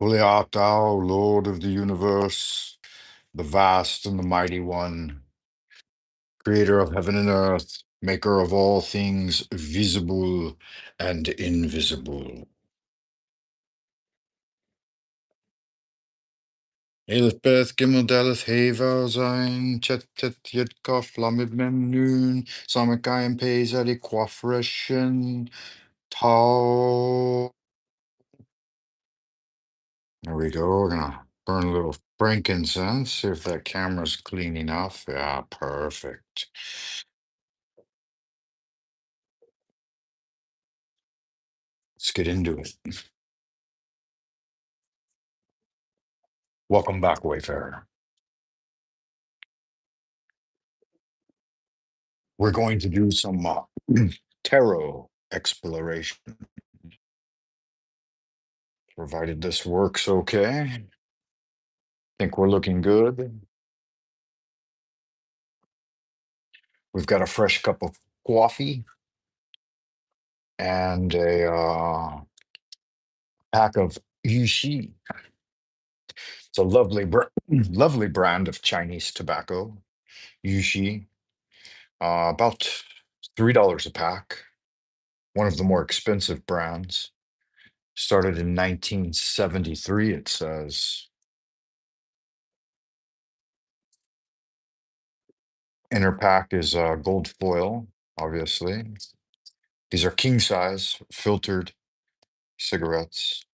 Holy art thou, Lord of the universe, the vast and the mighty one, creator of heaven and earth, maker of all things visible and invisible. Elif Beth Gimel Daleth Heva Zain Chet Tet Yet Kaf Lamed Mem Nun Samakayim Pezadi Quafreshen Tau. There we go. We're gonna burn a little frankincense, see if that camera's clean enough. Yeah, perfect. Let's get into it. Welcome back, Wayfarer. We're going to do some tarot exploration, provided this works okay. Think we're looking good. We've got a fresh cup of coffee and a pack of Yushi. It's a lovely, lovely brand of Chinese tobacco, Yushi. About $3 a pack. One of the more expensive brands. Started in 1973, it says. Inner pack is gold foil, obviously. These are king size filtered cigarettes.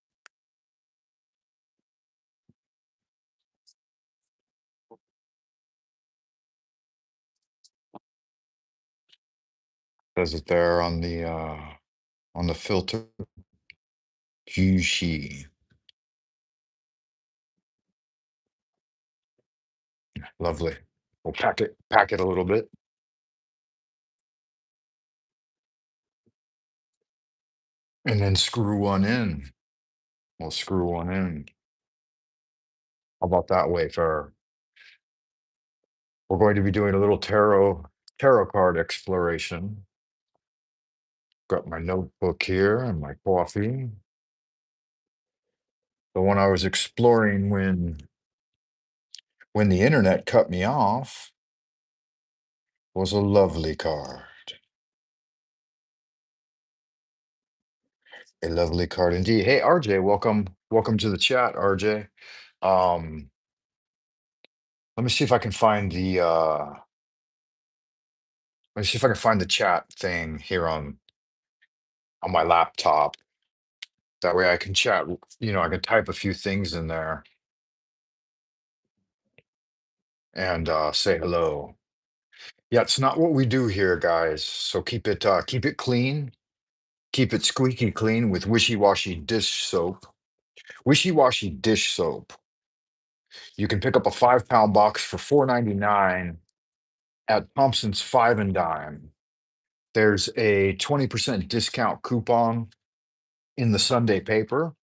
Says it there on the filter. Jushi. Lovely. We'll pack it a little bit, and then screw one in. We'll screw one in. How about that way, for we're going to be doing a little tarot card exploration. Got my notebook here and my coffee. The one I was exploring when the internet cut me off was a lovely card. A lovely card indeed. Hey RJ, welcome to the chat, RJ. Um, let me see if I can find the let me see if I can find the chat thing here on my laptop. That way I can chat, I can type a few things in there and say hello. Yeah, it's not what we do here, guys. So keep it clean, keep it squeaky clean with wishy-washy dish soap. Wishy-washy dish soap. You can pick up a 5-pound box for $4.99 at Thompson's Five and Dime. There's a 20% discount coupon in the Sunday paper.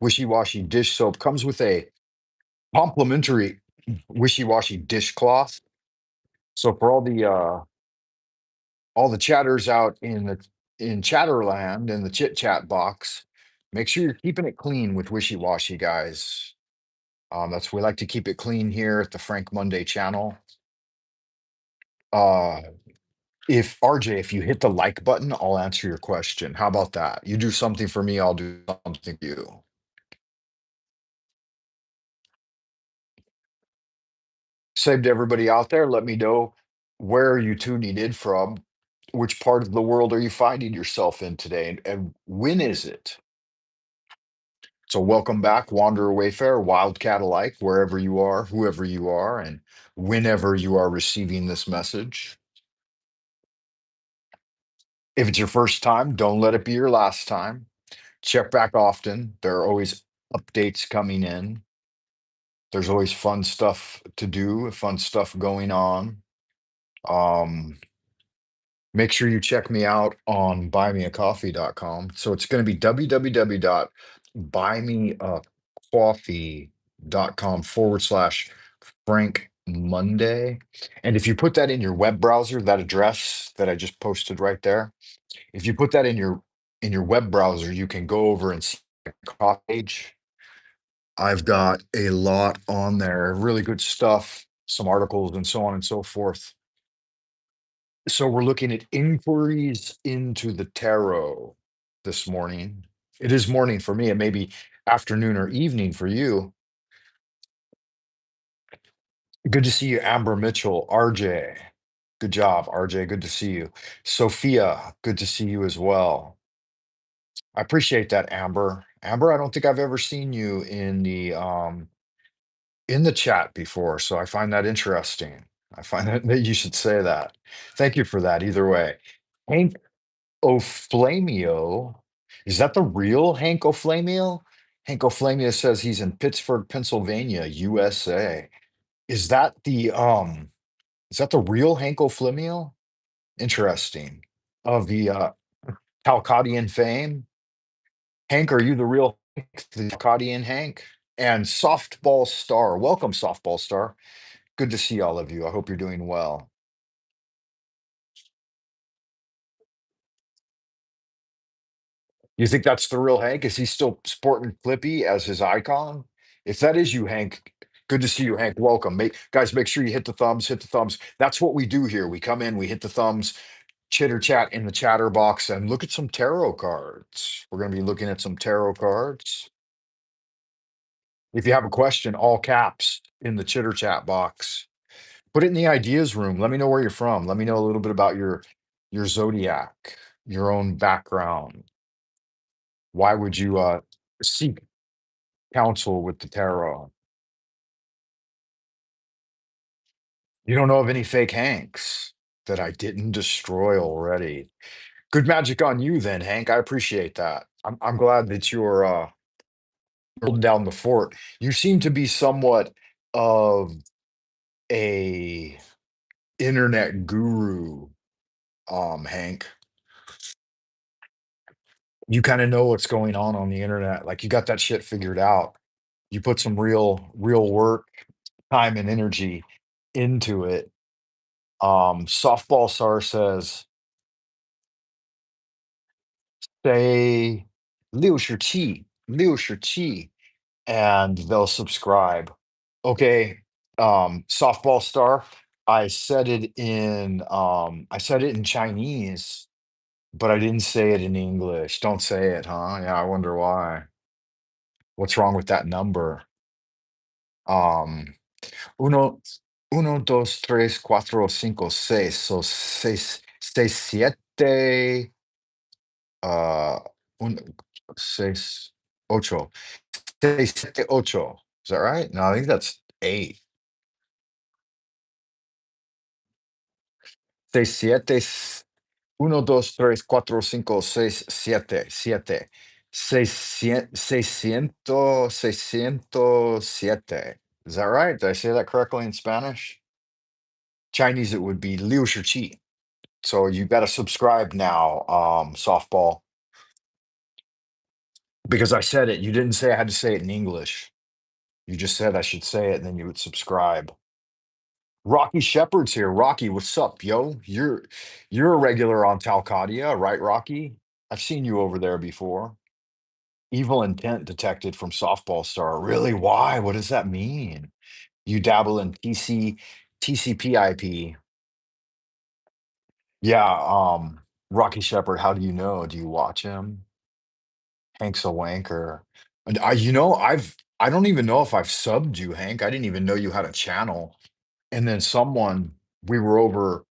Wishy-washy dish soap comes with a complimentary wishy-washy dishcloth. So for all the chatters out in Chatterland in the chit chat box, make sure you're keeping it clean with wishy-washy, guys. We like to keep it clean here at the Frank Monday channel. Uh, if RJ, if you hit the like button, I'll answer your question. How about that? You do something for me, I'll do something for you. Save to everybody out there. Let me know, where are you tuning in from? Which part of the world are you finding yourself in today? And when is it? So welcome back, Wanderer Wayfarer, Wildcat alike, wherever you are, whoever you are, and whenever you are receiving this message. If it's your first time, don't let it be your last time. Check back often. There are always updates coming in. There's always fun stuff to do, fun stuff going on. Um, Make sure you check me out on buymeacoffee.com. So it's going to be www.buymeacoffee.com/ Frank Monday. And if you put that in your web browser, that address that I just posted right there, if you put that in your web browser, you can go over and see the coffee page. I've got a lot on there, really good stuff, some articles and so on and so forth. So we're looking at inquiries into the tarot this morning. It is morning for me. It may be afternoon or evening for you. Good to see you, Amber Mitchell, RJ. Good job, RJ. Good to see you. Sophia, good to see you as well. I appreciate that, Amber. Amber, I don't think I've ever seen you in the chat before, so I find that interesting. I find that you should say that. Thank you for that either way. Hank Oflamio, is that the real Hank Oflamio? Hank Oflamio says he's in Pittsburgh, Pennsylvania, USA. Is that the real Hank Oflamio? Interesting. Of the Talcottian fame. Hank, are you the real Hank, the Talcottian Hank? And Softball Star. Welcome, Softball Star. Good to see all of you. I hope you're doing well. You think that's the real Hank? Is he still sporting Clippy as his icon? If that is you, Hank, good to see you, Hank. Welcome. Guys, make sure you hit the thumbs, hit the thumbs. That's what we do here. We come in, we hit the thumbs, chitter chat in the chatter box, and look at some tarot cards. We're going to be looking at some tarot cards. If you have a question, all caps in the chitter chat box. Put it in the ideas room. Let me know where you're from. Let me know a little bit about your zodiac, your own background. Why would you seek counsel with the tarot? You don't know of any fake Hanks that I didn't destroy already. Good magic on you then, Hank. I appreciate that. I'm glad that you're holding down the fort. You seem to be somewhat of a internet guru, Hank. You kind of know what's going on the internet. Like you got that shit figured out. You put some real work, time, and energy into it. Softball Star says, say 六十七, and they'll subscribe. Okay, Softball Star, I said it in Chinese, but I didn't say it in English. Don't say it, huh? Yeah, I wonder why. What's wrong with that number? Um, uno, uno, dos, tres, cuatro, cinco, seis. So seis, siete, uh, un, seis, ocho. Seis, siete, ocho. Is that right? No, I think that's eight. Seis, siete, uno, dos, tres, cuatro, cinco, seis, siete, siete. Seiscientos siete. Is that right? Did I say that correctly in Spanish? Chinese, it would be Liu Shiqi. So you got to subscribe now, softball, because I said it. You didn't say I had to say it in English. You just said I should say it, and then you would subscribe. Rocky Shepherd's here. Rocky, what's up, yo? You're a regular on Talcadia, right, Rocky? I've seen you over there before. Evil intent detected from Softball Star. Really? Why? What does that mean? You dabble in TCP/IP. Yeah, Rocky Shepherd, how do you know? Do you watch him? Hank's a wanker. And I don't even know if I've subbed you, Hank. I didn't even know you had a channel. And then we were over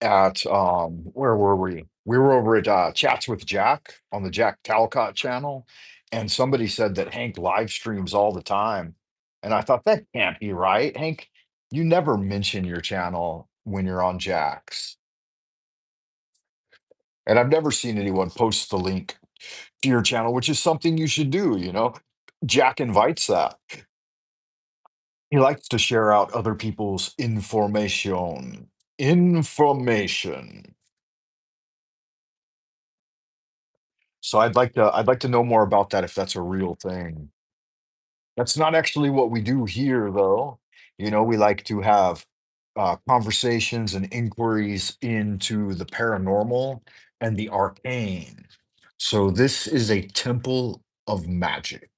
at where were we? We were over at Chats with Jack on the Jack Talcott channel, and somebody said that Hank live streams all the time. And I thought that can't be right. Hank, you never mention your channel when you're on Jack's. And I've never seen anyone post the link to your channel, which is something you should do. Jack invites that. He likes to share out other people's information. Information. So I'd like to know more about that if that's a real thing. That's not actually what we do here, though. We like to have conversations and inquiries into the paranormal and the arcane. So this is a temple of magic.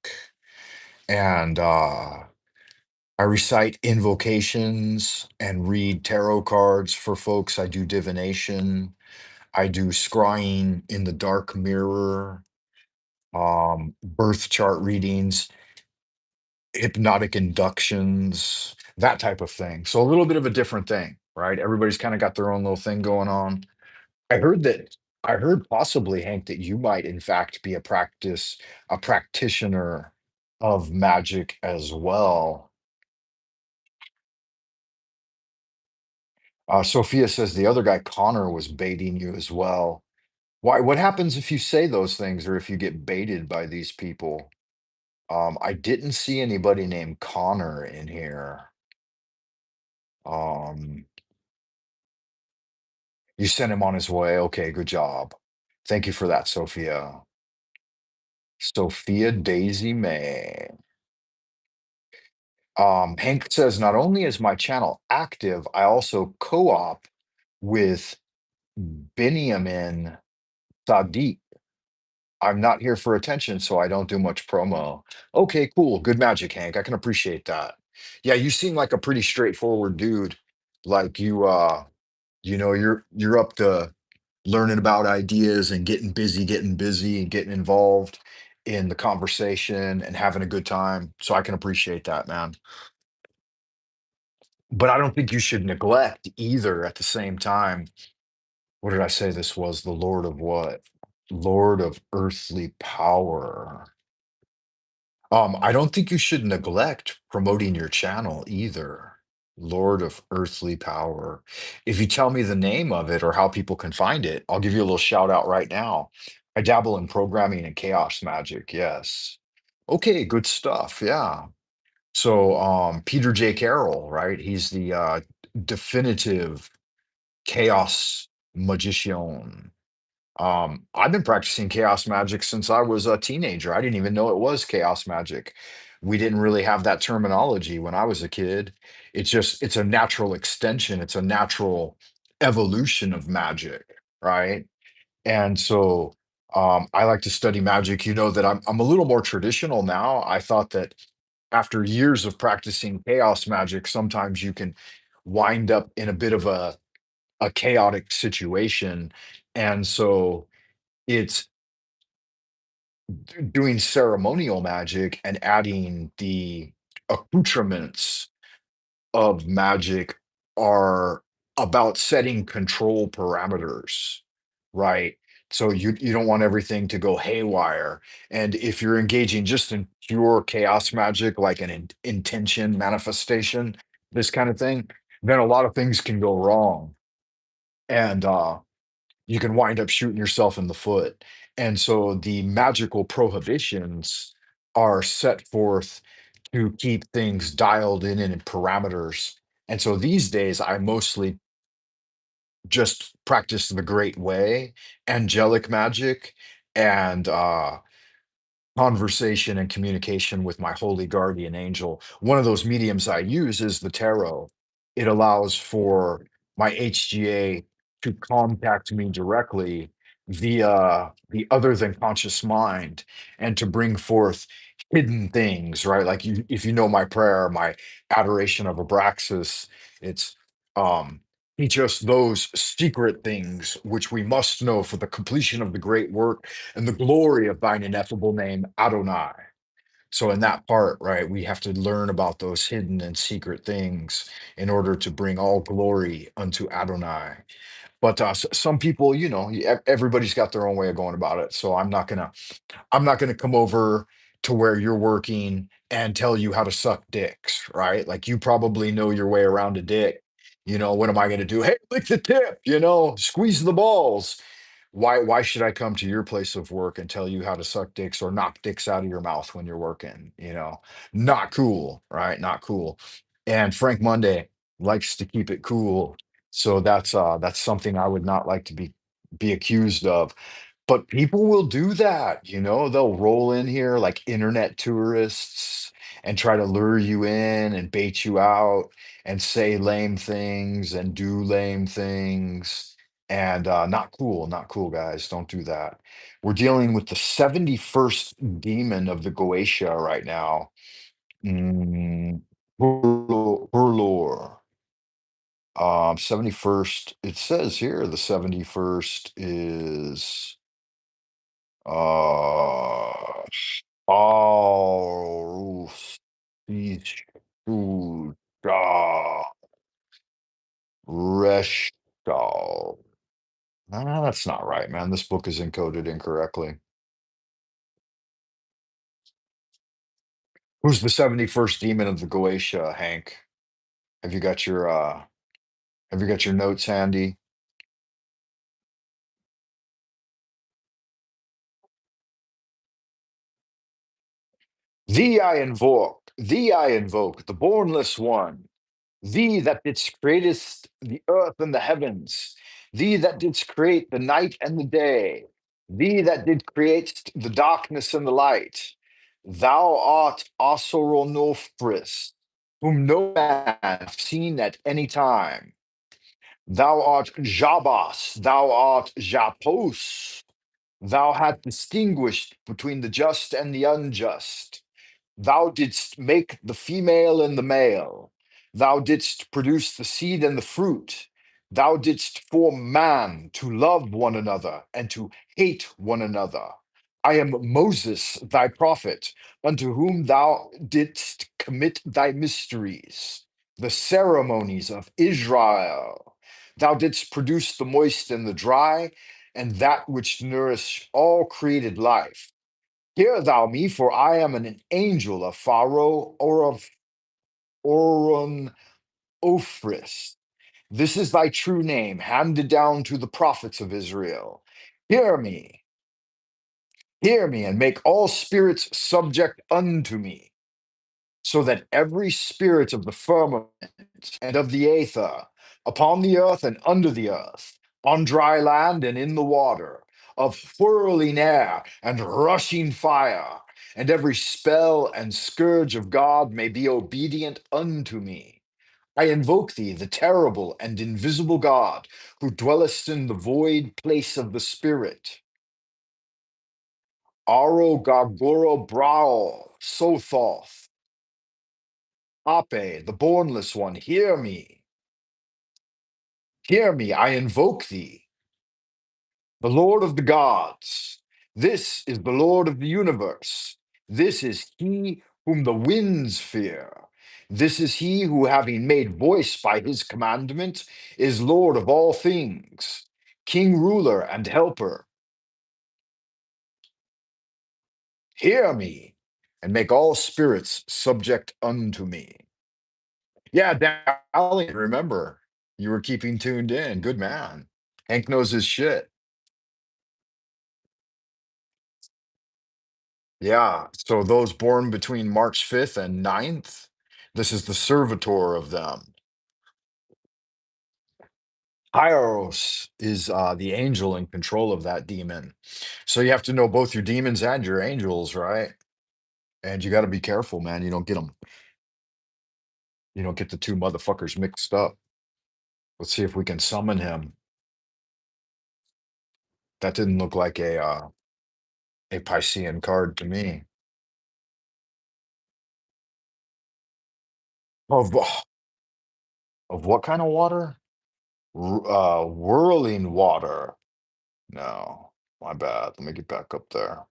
and I recite invocations and read tarot cards for folks. I do divination. I do scrying in the dark mirror, birth chart readings, hypnotic inductions, that type of thing. So a little bit of a different thing, right? Everybody's kind of got their own little thing going on. I heard possibly, Hank, that you might in fact be a practitioner of magic as well. Sophia says the other guy, Connor, was baiting you as well. Why? What happens if you say those things or if you get baited by these people? I didn't see anybody named Connor in here. Um, you sent him on his way. Okay, good job. Thank you for that, Sophia. Sophia Daisy May. Hank says, not only is my channel active, I also co-op with Benjamin Sadiq. I'm not here for attention, so I don't do much promo. Okay, cool. Good magic, Hank. I can appreciate that. Yeah, you seem like a pretty straightforward dude. Like you're up to learning about ideas and getting busy and getting involved in the conversation and having a good time. So I can appreciate that, man. But I don't think you should neglect either at the same time. What did I say this was? The Lord of what? Lord of earthly power. I don't think you should neglect promoting your channel either. Lord of Earthly Power. If you tell me the name of it or how people can find it, I'll give you a little shout out right now. I dabble in programming and chaos magic. Yes. Okay, good stuff. Yeah. So, Peter J. Carroll, right? He's the definitive chaos magician. I've been practicing chaos magic since I was a teenager. I didn't even know it was chaos magic. We didn't really have that terminology when I was a kid. It's a natural extension, it's a natural evolution of magic, right? And so I like to study magic. You know that I'm a little more traditional now. I thought that after years of practicing chaos magic, sometimes you can wind up in a bit of a chaotic situation. And so it's doing ceremonial magic and adding the accoutrements of magic are about setting control parameters, right? So you don't want everything to go haywire. And if you're engaging just in pure chaos magic, like an intention manifestation, this kind of thing, then a lot of things can go wrong. And you can wind up shooting yourself in the foot. And so the magical prohibitions are set forth to keep things dialed in parameters. And so these days, I mostly just practice the great way, angelic magic, and conversation and communication with my holy guardian angel. One of those mediums I use is the tarot. It allows for my HGA to contact me directly via the other than conscious mind and to bring forth hidden things, right? Like if you know my prayer, my adoration of Abraxas, it's um teach us those secret things which we must know for the completion of the great work and the glory of thine ineffable name, Adonai. So, in that part, right, we have to learn about those hidden and secret things in order to bring all glory unto Adonai. But some people, everybody's got their own way of going about it. So I'm not gonna come over to where you're working and tell you how to suck dicks, right? Like you probably know your way around a dick. What am I gonna do? Hey, lick the tip, squeeze the balls. Why should I come to your place of work and tell you how to suck dicks or knock dicks out of your mouth when you're working? Not cool, right? Not cool. And Frank Monday likes to keep it cool. So that's something I would not like to be accused of. But people will do that, they'll roll in here like internet tourists and try to lure you in and bait you out and say lame things and do lame things. and not cool, not cool, guys. Don't do that. We're dealing with the 71st demon of the Goetia right now. Mm, Hurlor. 71st, it says here the 71st is uh oh Reshtal. Ah, that's not right, man. This book is encoded incorrectly. Who's the 71st demon of the Goetia, Hank? Have you got your have you got your notes handy? Thee I invoke, the bornless one, thee that didst createst the earth and the heavens, thee that didst create the night and the day, thee that did create the darkness and the light. Thou art Asuronofris, whom no man hath seen at any time. Thou art Jabas, thou art Japos. Thou hast distinguished between the just and the unjust. Thou didst make the female and the male. Thou didst produce the seed and the fruit. Thou didst form man to love one another and to hate one another. I am Moses, thy prophet, unto whom thou didst commit thy mysteries, the ceremonies of Israel. Thou didst produce the moist and the dry, and that which nourish all created life. Hear thou me, for I am an angel of Pharaoh or of Oron Ophris. This is thy true name, handed down to the prophets of Israel. Hear me, hear me, and make all spirits subject unto me, so that every spirit of the firmament and of the aether, upon the earth and under the earth, on dry land and in the water, of whirling air and rushing fire, and every spell and scourge of God may be obedient unto me. I invoke thee, the terrible and invisible God, who dwellest in the void place of the Spirit. Aro Gargoro Brao, Sothoth, Ape, the bornless one, hear me. Hear me, I invoke thee, the Lord of the gods. This is the Lord of the universe. This is he whom the winds fear. This is he who, having made voice by his commandment, is Lord of all things, King, ruler, and helper. Hear me, and make all spirits subject unto me. Yeah, Dowling, remember, you were keeping tuned in. Good man. Hank knows his shit. Yeah. So those born between March 5th and 9th, this is the servitor of them. Hieros is the angel in control of that demon. So you have to know both your demons and your angels, right? And you got to be careful, man. You don't get the two motherfuckers mixed up. Let's see if we can summon him. That didn't look like a Piscean card to me. Of of what kind of water? Whirling water. No, my bad. Let me get back up there.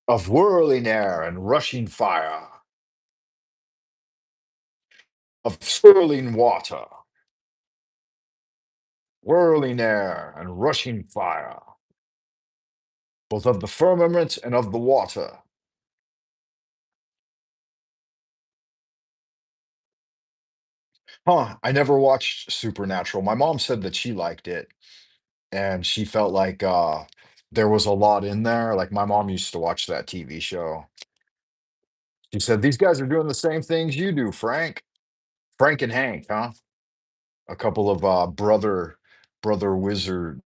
Of whirling air and rushing fire, of swirling water, whirling air and rushing fire, both of the firmament and of the water. Huh, I never watched Supernatural. My mom said that she liked it and she felt like there was a lot in there. Like my mom used to watch that TV show. She said, "These guys are doing the same things you do, Frank." Frank and Hank, huh? A couple of brother wizard,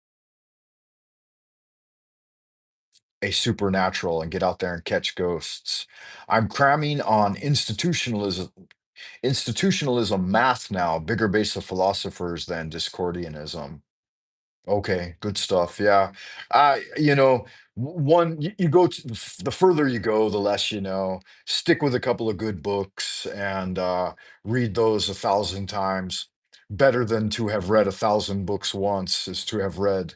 a supernatural, and get out there and catch ghosts. I'm cramming on institutionalism. Institutionalism, math now, bigger base of philosophers than Discordianism. Okay, good stuff. Yeah. One, you go to the further you go, the less you know. Stick with a couple of good books and read those 1,000 times. Better than to have read 1,000 books once is to have read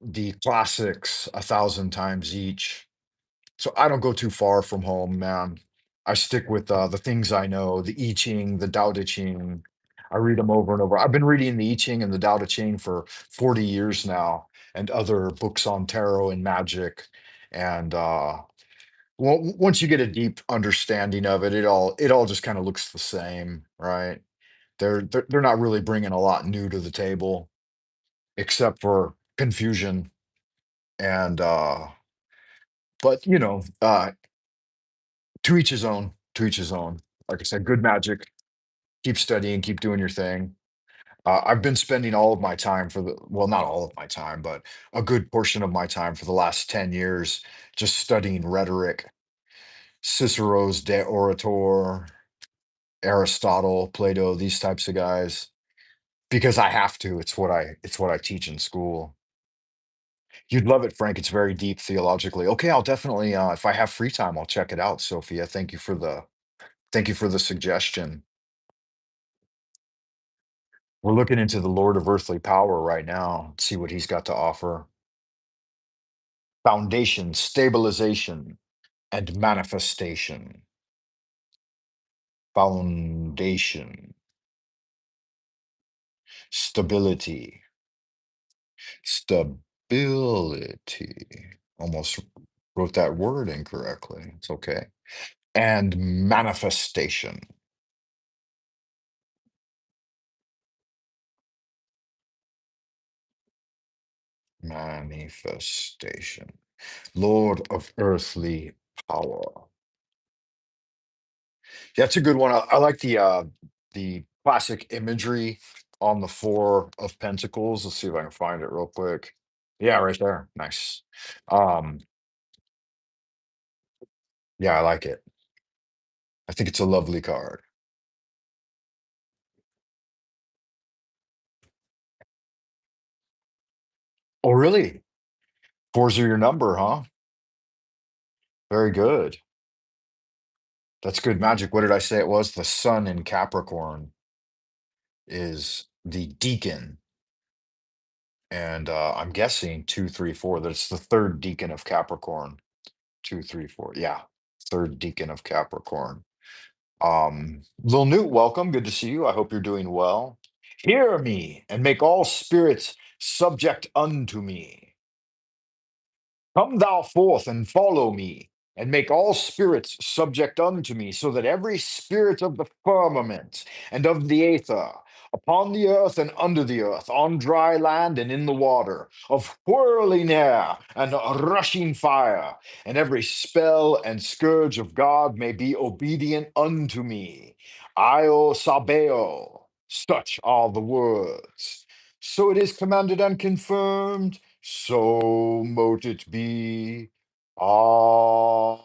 the classics 1,000 times each. So I don't go too far from home, man. I stick with the things I know, the I Ching, the Tao Te Ching. I read them over and over. I've been reading the I Ching and the Tao Te Ching for 40 years now, and other books on tarot and magic. And once you get a deep understanding of it, it all just kind of looks the same, right? They're not really bringing a lot new to the table, except for confusion and but to each his own, to each his own. Like I said, good magic. Keep studying, keep doing your thing. I've been spending all of my time well, not all of my time, but a good portion of my time for the last 10 years just studying rhetoric, Cicero's De Orator, Aristotle, Plato, these types of guys, because I have to. It's what I teach in school. You'd love it, Frank. It's very deep theologically. Okay, I'll definitely, if I have free time, I'll check it out, Sophia. Thank you for the suggestion. We're looking into the Lord of Earthly Power right now, see what he's got to offer. Foundation, stabilization, and manifestation. Foundation, stability, stability. Almost wrote that word incorrectly. It's okay. And manifestation. Manifestation. Lord of earthly power. Yeah, that's a good one. I like the classic imagery on the Four of Pentacles. Let's see if I can find it real quick. Yeah, right there. Nice. Um, yeah, I like it. I think it's a lovely card. Oh, really? Fours are your number, huh? Very good. That's good magic. What did I say it was? The sun in Capricorn is the deacon. And I'm guessing 2, 3, 4, that it's the third deacon of Capricorn. 2, 3, 4. Yeah. Third deacon of Capricorn. Lil Newt, welcome. Good to see you. I hope you're doing well. Hear me and make all spirits subject unto me. Come thou forth and follow me, and make all spirits subject unto me, so that every spirit of the firmament and of the aether, upon the earth and under the earth, on dry land and in the water, of whirling air and rushing fire, and every spell and scourge of God may be obedient unto me. Io sabeo, such are the words. So it is commanded and confirmed, so mote it be. Amen.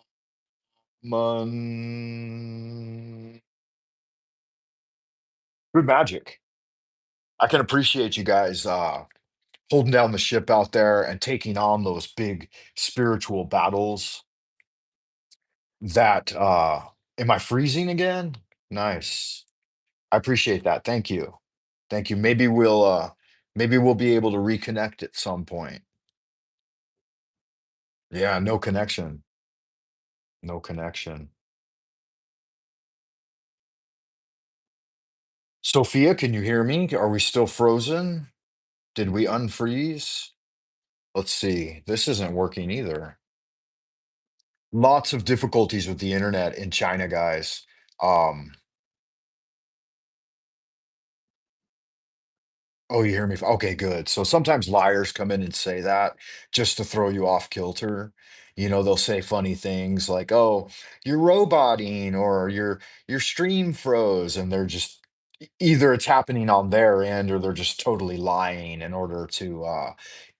Good magic. I can appreciate you guys holding down the ship out there and taking on those big spiritual battles. That am I freezing again? Nice. I appreciate that. Thank you. Thank you. Maybe we'll be able to reconnect at some point. Yeah, no connection. No connection. Sophia, can you hear me? Are we still frozen? Did we unfreeze? Let's see. This isn't working either. Lots of difficulties with the internet in China, guys. Um, oh, you hear me? Okay, good. So sometimes liars come in and say that just to throw you off kilter. They'll say funny things like, "Oh, you're roboting," or your stream froze, and they're just either it's happening on their end or they're just totally lying in order to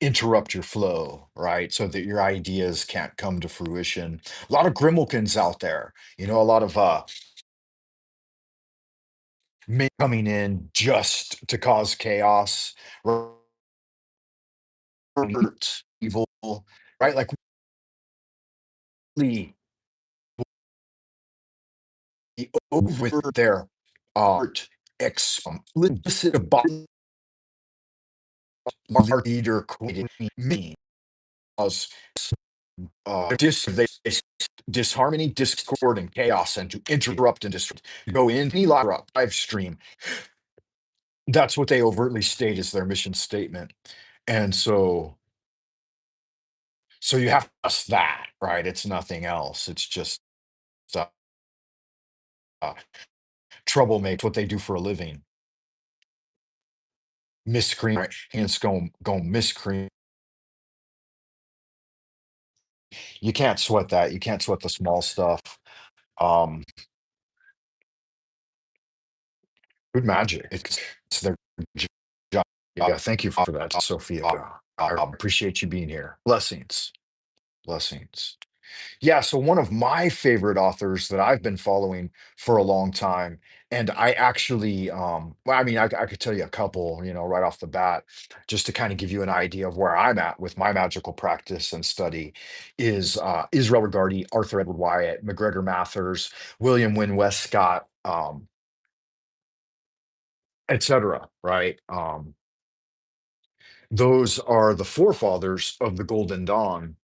interrupt your flow, right? So that your ideas can't come to fruition. A lot of Grimmelkins out there, a lot of coming in just to cause chaos, hurt, evil, right? Like really over their art, explicit about leader me as disharmony, discord, and chaos, and to interrupt and disrupt, go in, live stream. That's what they overtly state as their mission statement. And so you have to trust that, right? It's nothing else. It's just uh, uh, troublemaker, what they do for a living. Miscreant, right? Hands go miscreant. You can't sweat that. You can't sweat the small stuff. Um, Good magic. It's their job. Yeah, thank you for that, Sophia. I appreciate you being here. Blessings. Blessings. Yeah, so one of my favorite authors that I've been following for a long time, and I actually, well, I mean, I could tell you a couple, right off the bat, just to kind of give you an idea of where I'm at with my magical practice and study, is Israel Regardie, Arthur Edward Wyatt, McGregor Mathers, William Wynne Westcott, etc. Right? Those are the forefathers of the Golden Dawn.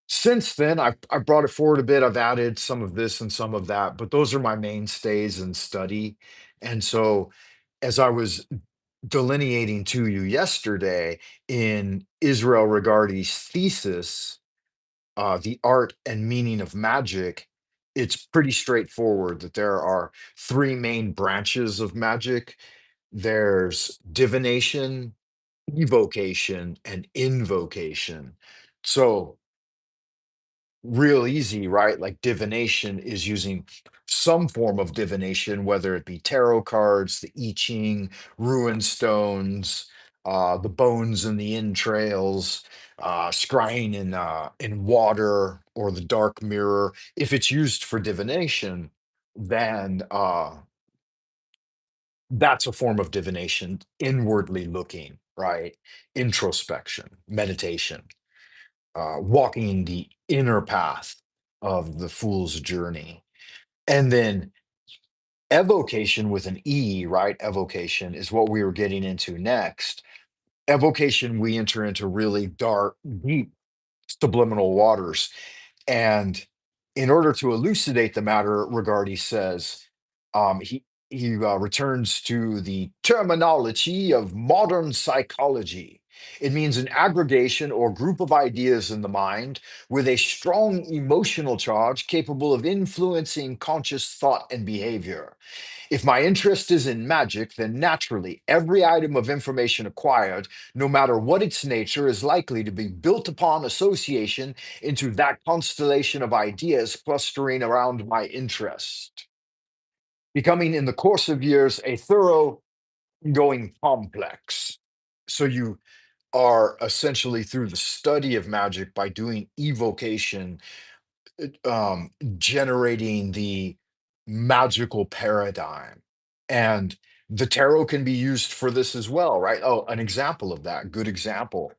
Since then, I've brought it forward a bit. I've added some of this and some of that, but those are my mainstays in study. And so, as I was delineating to you yesterday in Israel Regardie's thesis, The Art and Meaning of Magic, it's pretty straightforward that there are three main branches of magic. There's divination, evocation, and invocation. So, real easy, right? Like divination is using some form of divination, whether it be tarot cards, the I Ching, rune stones, the bones and the entrails, scrying in water or the dark mirror. If it's used for divination, then that's a form of divination, inwardly looking, right? Introspection, meditation, walking the inner path of the fool's journey. And then evocation with an E, right? Evocation is what we were getting into next. Evocation, we enter into really dark, deep subliminal waters. And in order to elucidate the matter, Regardie says, he returns to the terminology of modern psychology. It means an aggregation or group of ideas in the mind with a strong emotional charge capable of influencing conscious thought and behavior. If my interest is in magic, then naturally every item of information acquired, no matter what its nature, is likely to be built upon association into that constellation of ideas clustering around my interest, becoming in the course of years a thorough going complex. So you are essentially through the study of magic by doing evocation, generating the magical paradigm. And the tarot can be used for this as well, right? Oh, an example of that, good example.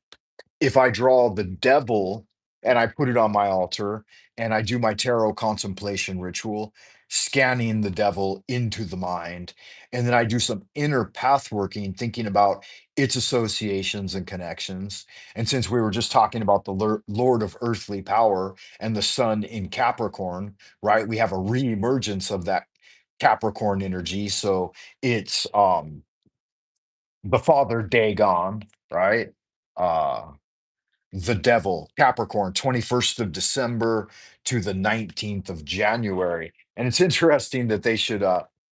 If I draw the devil and I put it on my altar and I do my tarot contemplation ritual, scanning the devil into the mind, and then I do some inner path working, thinking about its associations and connections. And since we were just talking about the Lord of earthly power and the sun in Capricorn, right? We have a re-emergence of that Capricorn energy. So it's the father Dagon, right? Uh the devil, Capricorn, 21st of December to the 19th of January. And it's interesting that they should,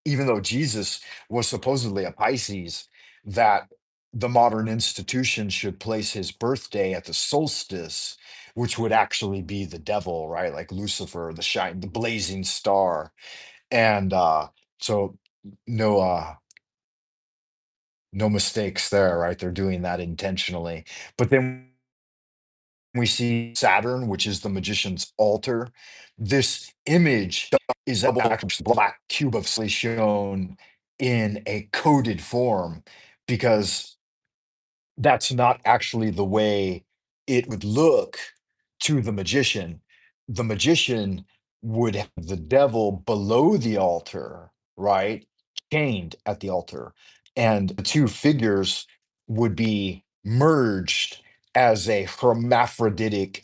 even though Jesus was supposedly a Pisces, that the modern institution should place his birthday at the solstice, which would actually be the devil, right? Like Lucifer, the blazing star. And so no no mistakes there, right? They're doing that intentionally. But then we see Saturn, which is the magician's altar. This image is a black cube of shown in a coded form because that's not actually the way it would look to the magician. The magician would have the devil below the altar, right? Chained at the altar. And the two figures would be merged as a hermaphroditic,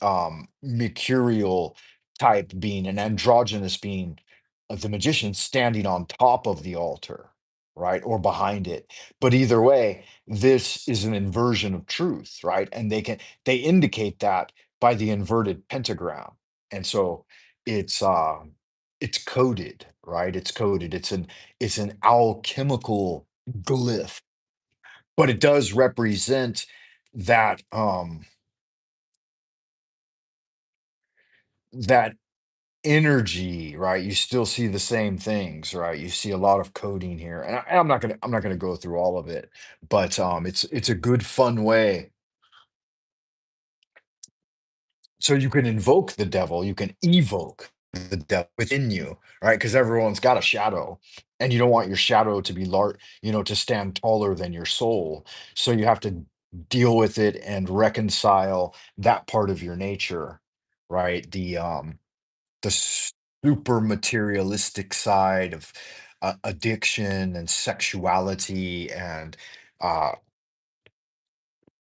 mercurial type being, an androgynous being of the magician standing on top of the altar, right? Or behind it. But either way, this is an inversion of truth, right? And they indicate that by the inverted pentagram. And so it's it's coded, right? It's coded. It's an alchemical glyph, but it does represent that that energy, right? You still see the same things, right? You see a lot of coding here. And I'm not gonna go through all of it, but it's a good fun way. So you can invoke the devil, you can evoke the devil within you, right? Because everyone's got a shadow, and you don't want your shadow to be large, to stand taller than your soul. So you have to deal with it and reconcile that part of your nature, right? The super materialistic side of addiction and sexuality and uh,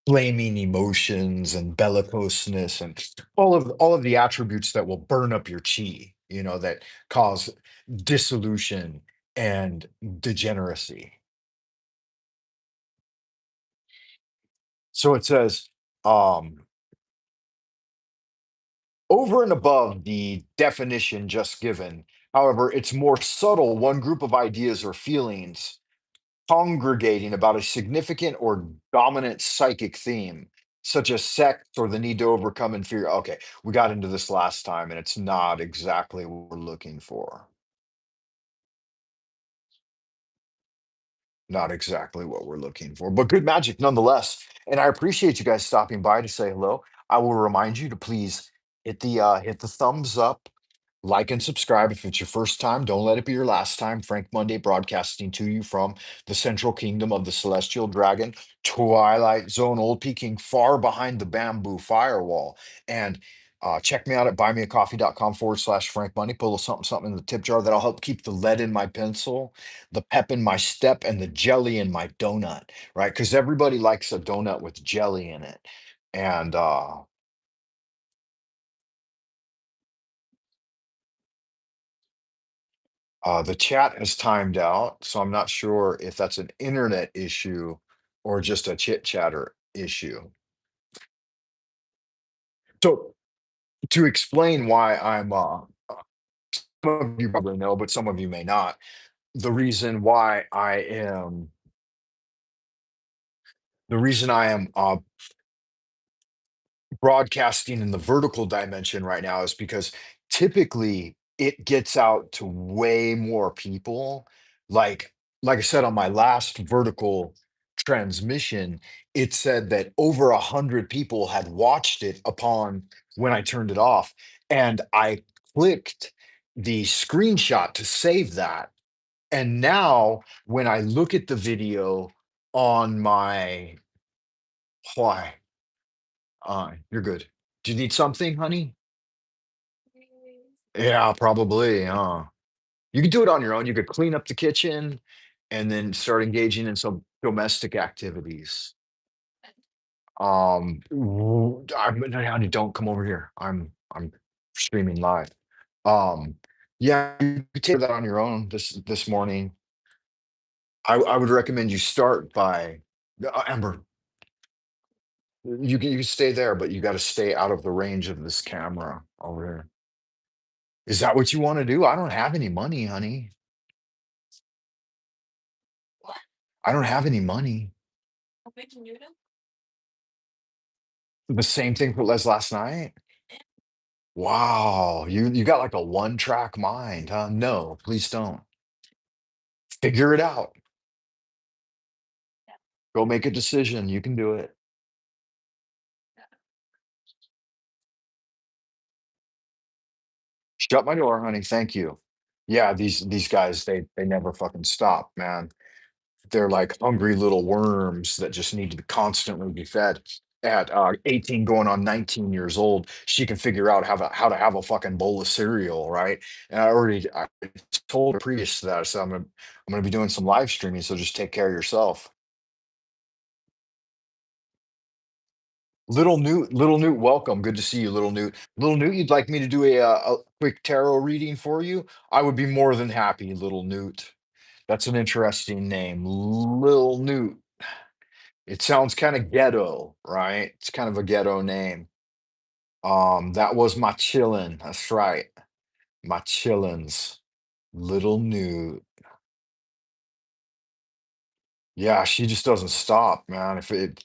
flaming emotions and bellicoseness and all of the attributes that will burn up your chi, that cause dissolution and degeneracy. So it says, um, over and above the definition just given, however, it's more subtle. One group of ideas or feelings congregating about a significant or dominant psychic theme, such as sex or the need to overcome and fear. Okay, we got into this last time, and it's not exactly what we're looking for. Not exactly what we're looking for, but good magic nonetheless. And I appreciate you guys stopping by to say hello. I will remind you to please hit the thumbs up, like and subscribe if it's your first time. Don't let it be your last time. Frank Monday broadcasting to you from the central kingdom of the celestial dragon, Twilight Zone, old peaking far behind the bamboo firewall. And check me out at buymeacoffee.com/Frank Money. Put a little something, something in the tip jar that'll help keep the lead in my pencil, the pep in my step, and the jelly in my donut, right? Because everybody likes a donut with jelly in it. And the chat has timed out, so I'm not sure if that's an internet issue or just a chit chatter issue. So to explain why some of you probably know, but some of you may not. The reason why I am broadcasting in the vertical dimension right now is because typically it gets out to way more people. Like I said on my last vertical transmission, it said that over 100 people had watched it upon when I turned it off. And I clicked the screenshot to save that. And now when I look at the video on my why, you're good. Do you need something, honey? Yeah, probably, you could do it on your own. You could clean up the kitchen and then start engaging in some domestic activities. Honey, don't come over here. I'm streaming live. Um, yeah, you could take that on your own this morning. I would recommend you start by Amber. You can stay there, but you got to stay out of the range of this camera over here. Is that what you want to do? I don't have any money, honey. I don't have any money. The same thing for Les last night? Wow, you got like a one-track mind, huh? No, please don't. Figure it out. Go make a decision. You can do it. Shut my door, honey. Thank you. Yeah, these guys, they never fucking stop, man. They're like hungry little worms that just need to constantly be fed. At 18 going on 19 years old, she can figure out how to have a fucking bowl of cereal, right? And I told her previous to that, I said, I'm gonna be doing some live streaming, so just take care of yourself. Little Newt, welcome. Good to see you, Little Newt. Little Newt, you'd like me to do a quick tarot reading for you? I would be more than happy, Little Newt. That's an interesting name, Lil Newt. It sounds kind of ghetto, right? It's kind of a ghetto name. That was my chillin'. That's right. My chillins. Little Newt. Yeah, she just doesn't stop, man. If it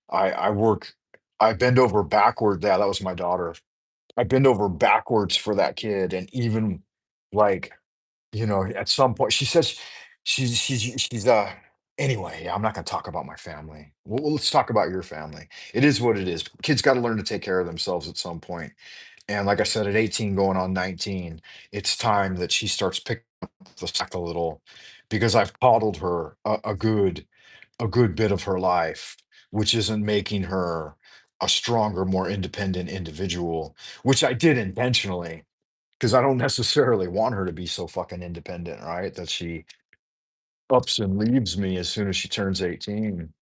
I work I bend over backward. Yeah, that was my daughter. I bend over backwards for that kid, and even like, at some point she says she's anyway, I'm not gonna talk about my family. Let's talk about your family. It is what it is. Kids got to learn to take care of themselves at some point. And like I said, at 18 going on 19, it's time that she starts picking up the slack a little because I've coddled her a good bit of her life, which isn't making her a stronger, more independent individual, which I did intentionally because I don't necessarily want her to be so fucking independent, right? That she ups and leaves me as soon as she turns 18.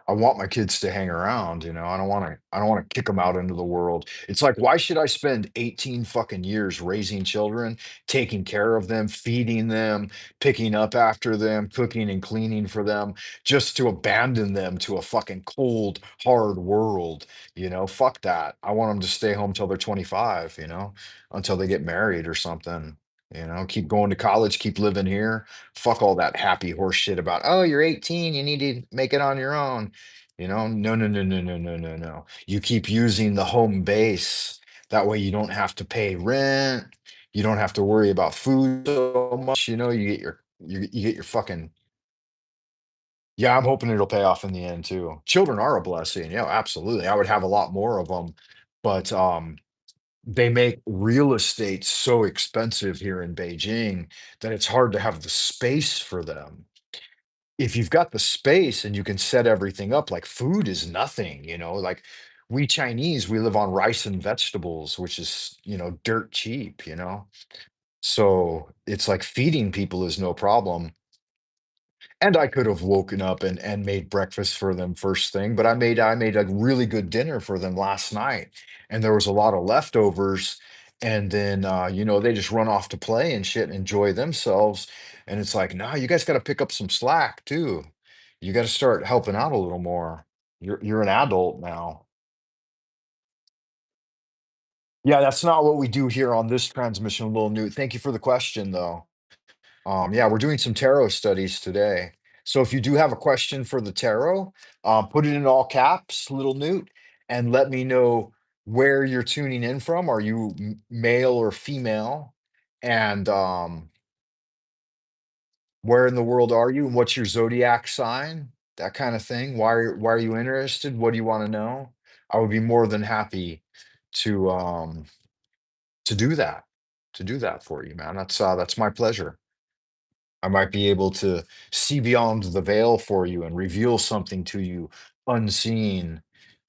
I want my kids to hang around, I don't wanna kick them out into the world. It's like, why should I spend 18 fucking years raising children, taking care of them, feeding them, picking up after them, cooking and cleaning for them, just to abandon them to a fucking cold, hard world, Fuck that. I want them to stay home till they're 25, until they get married or something, keep going to college, keep living here. Fuck all that happy horse shit about, "Oh, you're 18, you need to make it on your own." No, no, no, no, no, no, no, no. You keep using the home base. That way you don't have to pay rent. You don't have to worry about food so much. You get your fucking yeah, I'm hoping it'll pay off in the end too. Children are a blessing. Yeah, absolutely. I would have a lot more of them, but they make real estate so expensive here in Beijing that it's hard to have the space for them. If you've got the space and you can set everything up, like food is nothing, like we Chinese, we live on rice and vegetables, which is, dirt cheap, So it's like feeding people is no problem. And I could have woken up and made breakfast for them first thing, but I made a really good dinner for them last night, and there was a lot of leftovers, and then, they just run off to play and shit and enjoy themselves, and it's like, "Nah, you guys gotta pick up some slack too. You gotta start helping out a little more. You're an adult now." Yeah, that's not what we do here on this transmission, Lil Newt. Thank you for the question, though. Yeah, we're doing some tarot studies today. So if you do have a question for the tarot, put it in all caps, little Newt, and let me know where you're tuning in from. Are you male or female? And where in the world are you? And what's your zodiac sign? That kind of thing. Why are you interested? What do you want to know? I would be more than happy to um to do that. To do that for you, man. That's my pleasure. I might be able to see beyond the veil for you and reveal something to you unseen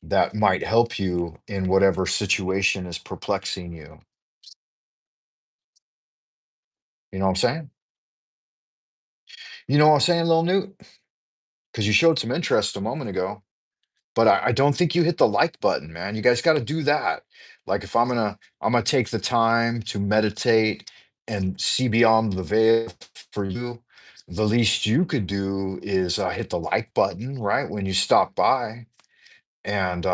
that might help you in whatever situation is perplexing you. You know what I'm saying? You know what I'm saying, Lil Newt? Because you showed some interest a moment ago, but I don't think you hit the like button, man. You guys got to do that. Like if I'm gonna take the time to meditate and see beyond the veil for you. The least you could do is hit the like button, right? When you stop by. And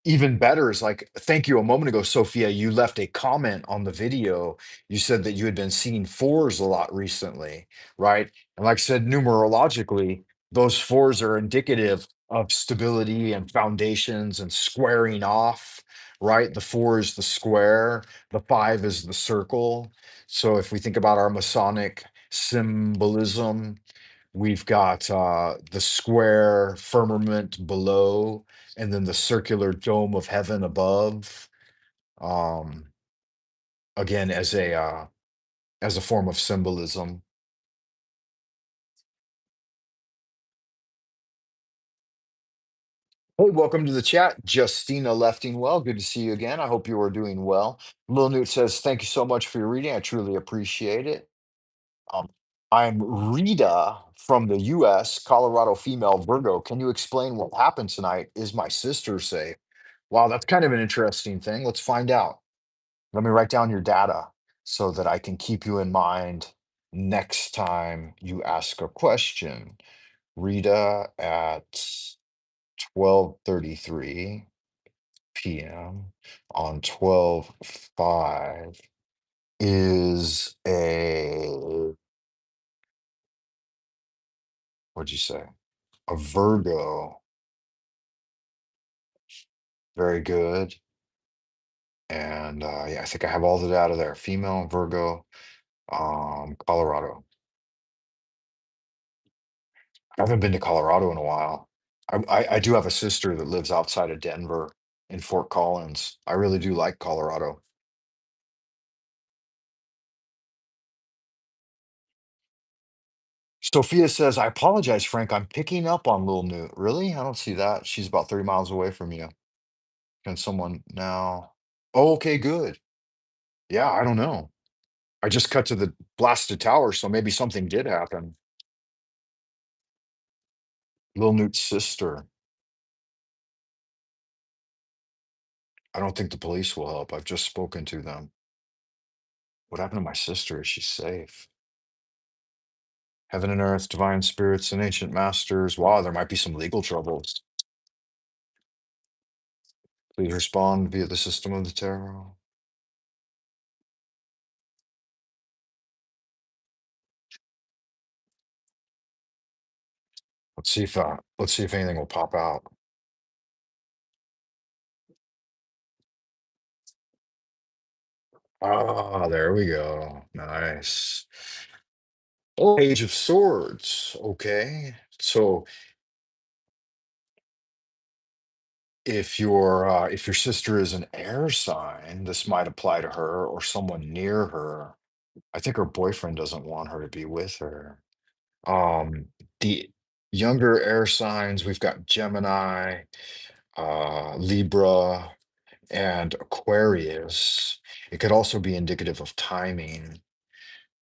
even better is like, thank you a moment ago, Sophia. You left a comment on the video. You said that you had been seeing fours a lot recently, right? And like I said, numerologically, those fours are indicative of stability and foundations and squaring off, right? The four is the square, the five is the circle. So if we think about our Masonic symbolism, we've got the square firmament below, and then the circular dome of heaven above. Um, again, as a form of symbolism. Hey, welcome to the chat, Justina Leftingwell. Good to see you again. I hope you are doing well. Lil Newt says, "Thank you so much for your reading. I truly appreciate it." Um, I'm Rita from the US, Colorado female Virgo. Can you explain what happened tonight? Is my sister safe? Wow, that's kind of an interesting thing. Let's find out. Let me write down your data so that I can keep you in mind next time you ask a question. Rita at 12:33 p.m. on 12/5 is a, what'd you say? A Virgo. Very good. And yeah, I think I have all the data there. Female Virgo, Colorado. I haven't been to Colorado in a while. I do have a sister that lives outside of Denver in Fort Collins. I really do like Colorado. Sophia says, I apologize, Frank. I'm picking up on Lil Newt. Really? I don't see that. She's about 30 miles away from you. Can someone now? Oh, okay, good. Yeah, I don't know. I just cut to the blasted tower, so maybe something did happen. Lil Newt's sister. I don't think the police will help. I've just spoken to them. What happened to my sister? Is she safe? Heaven and earth, divine spirits, and ancient masters. Wow, there might be some legal troubles. Please respond via the system of the tarot. Let's see if anything will pop out. Ah, there we go. Nice. Oh, Page of Swords. Okay. So if your sister is an air sign, this might apply to her or someone near her. I think her boyfriend doesn't want her to be with her. Um, the younger air signs, we've got Gemini, Libra, and Aquarius. It could also be indicative of timing.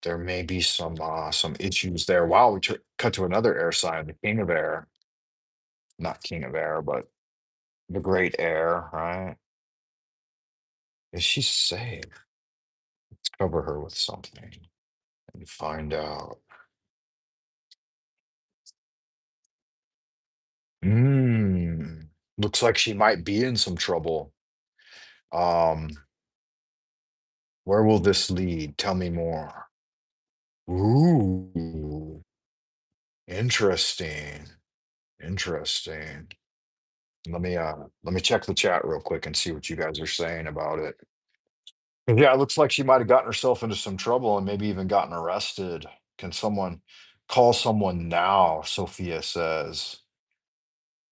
There may be some issues there. Wow, cut to another air sign, the King of Air, not King of Air, but the Great Air, right? Is she safe? Let's cover her with something and find out. Mm, looks like she might be in some trouble. Um, where will this lead? Tell me more. Ooh, interesting. Interesting. Let me check the chat real quick and see what you guys are saying about it. 'Cause, yeah, it looks like she might have gotten herself into some trouble and maybe even gotten arrested. Can someone call someone now? Sophia says.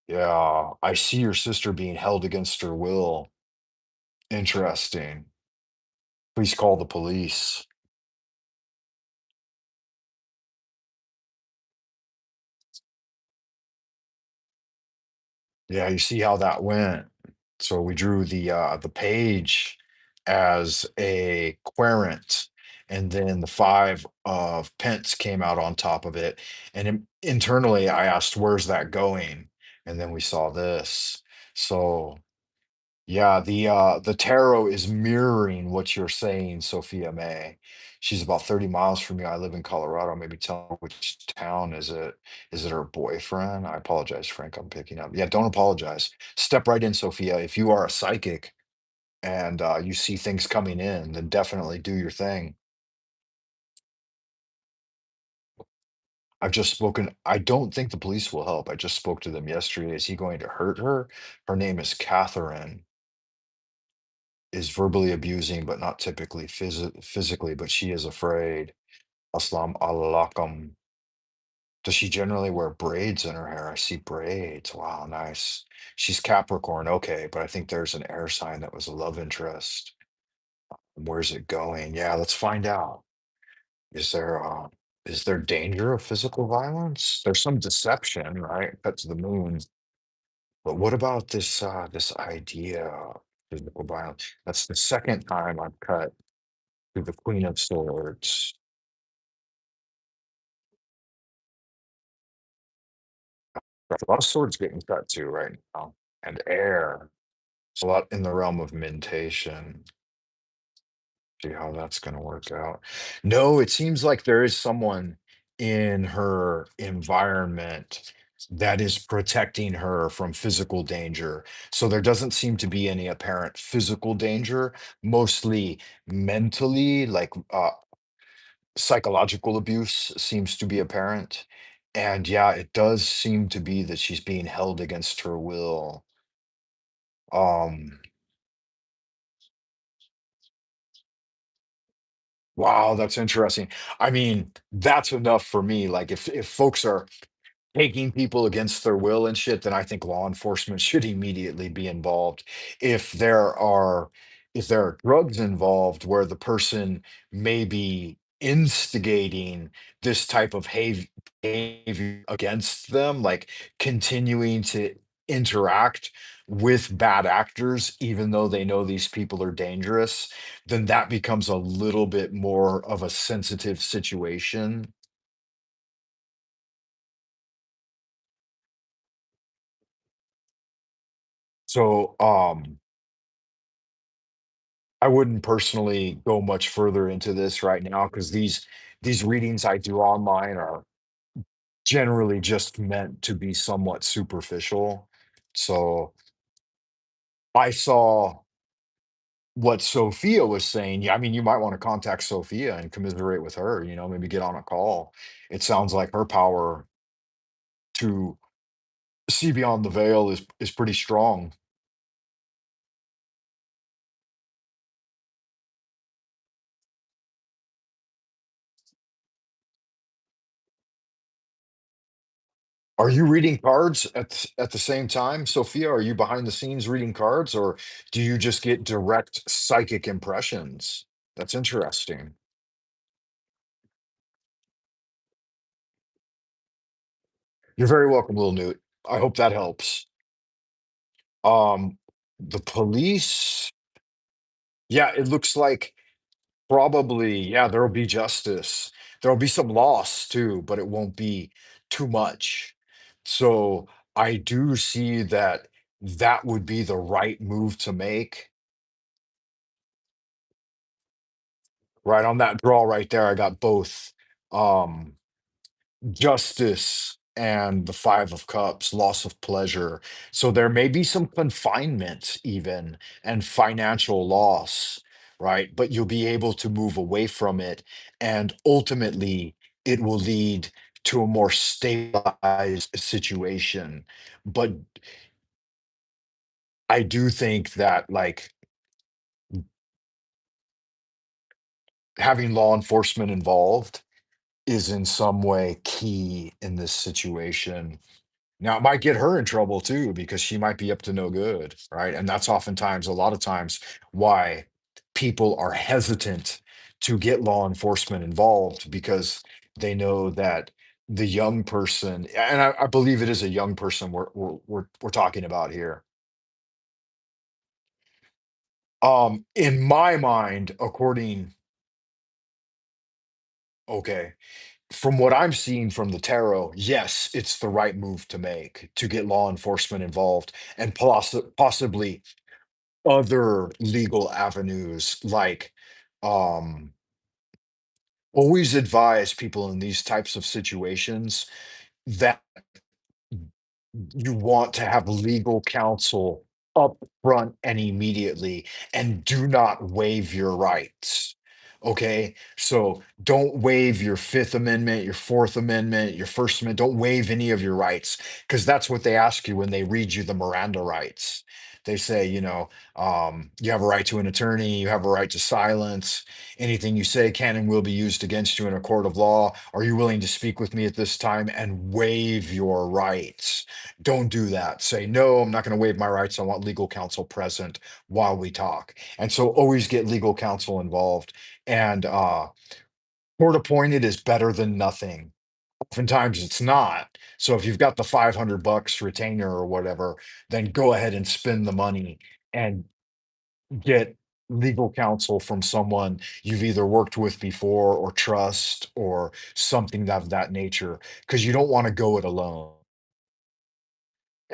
Yeah, I see your sister being held against her will. Interesting. Please call the police. Yeah, you see how that went. So we drew the page as a querent, and then the five of pence came out on top of it. And internally, I asked, "Where's that going?" And then we saw this. So yeah, the tarot is mirroring what you're saying, Sophia May. She's about 30 miles from you. I live in Colorado. Maybe tell me which town is it? Is it her boyfriend? I apologize, Frank. I'm picking up. Yeah, don't apologize. Step right in, Sophia. If you are a psychic and you see things coming in, then definitely do your thing. I've just spoken. I don't think the police will help. I just spoke to them yesterday. Is he going to hurt her? Her name is Catherine. Is verbally abusing, but not typically physically, but she is afraid. Aslam alaikum. Does she generally wear braids in her hair? I see braids. Wow, nice. She's Capricorn. Okay, but I think there's an air sign that was a love interest. Where's it going? Yeah, let's find out. Is there is there danger of physical violence? There's some deception, right? Cut to the moon. But what about this idea of physical violence? That's the second time I've cut to the Queen of Swords. Got a lot of swords getting cut to right now. And air. It's a lot in the realm of mentation. See how that's gonna work out. No, it seems like there is someone in her environment that is protecting her from physical danger. So there doesn't seem to be any apparent physical danger, mostly mentally, like psychological abuse seems to be apparent. And yeah, it does seem to be that she's being held against her will. Um, wow, that's interesting. I mean, that's enough for me. Like if folks are taking people against their will and shit, then I think law enforcement should immediately be involved. If there are if there are drugs involved where the person may be instigating this type of behavior against them, like continuing to interact with bad actors, even though they know these people are dangerous, then that becomes a little bit more of a sensitive situation. So, I wouldn't personally go much further into this right now because these readings I do online are generally just meant to be somewhat superficial. So I saw what Sophia was saying. Yeah, I mean, you might want to contact Sophia and commiserate with her, maybe get on a call. It sounds like her power to see beyond the veil is pretty strong. Are you reading cards at the same time, Sophia? Are you behind the scenes reading cards, or do you just get direct psychic impressions? That's interesting. You're very welcome, little Newt. I hope that helps. Um, the police, yeah, it looks like probably, yeah, there'll be justice. There'll be some loss too, but it won't be too much. So I do see that that would be the right move to make. Right on that draw right there, I got both, um, justice and the 5 of cups, loss of pleasure. So there may be some confinement even and financial loss, right? But you'll be able to move away from it, and ultimately, it will lead to a more stabilized situation. But I do think that, like, having law enforcement involved is in some way key in this situation. Now, it might get her in trouble too, because she might be up to no good, right? And that's oftentimes, a lot of times, why people are hesitant to get law enforcement involved because they know that the young person, and I believe it is a young person we're talking about here. In my mind, okay, from what I'm seeing from the tarot, yes, it's the right move to make to get law enforcement involved and possibly other legal avenues like um always advise people in these types of situations that you want to have legal counsel up front and immediately, and do not waive your rights. Okay, so don't waive your Fifth Amendment, your Fourth Amendment, your First Amendment. Don't waive any of your rights, because that's what they ask you when they read you the Miranda rights. They say, you have a right to an attorney, you have a right to silence. Anything you say can and will be used against you in a court of law. Are you willing to speak with me at this time and waive your rights? Don't do that. Say, no, I'm not going to waive my rights. I want legal counsel present while we talk. And so always get legal counsel involved. And court appointed is better than nothing. Oftentimes it's not. So if you've got the 500 bucks retainer or whatever, then go ahead and spend the money and get legal counsel from someone you've either worked with before or trust or something of that nature, because you don't want to go it alone.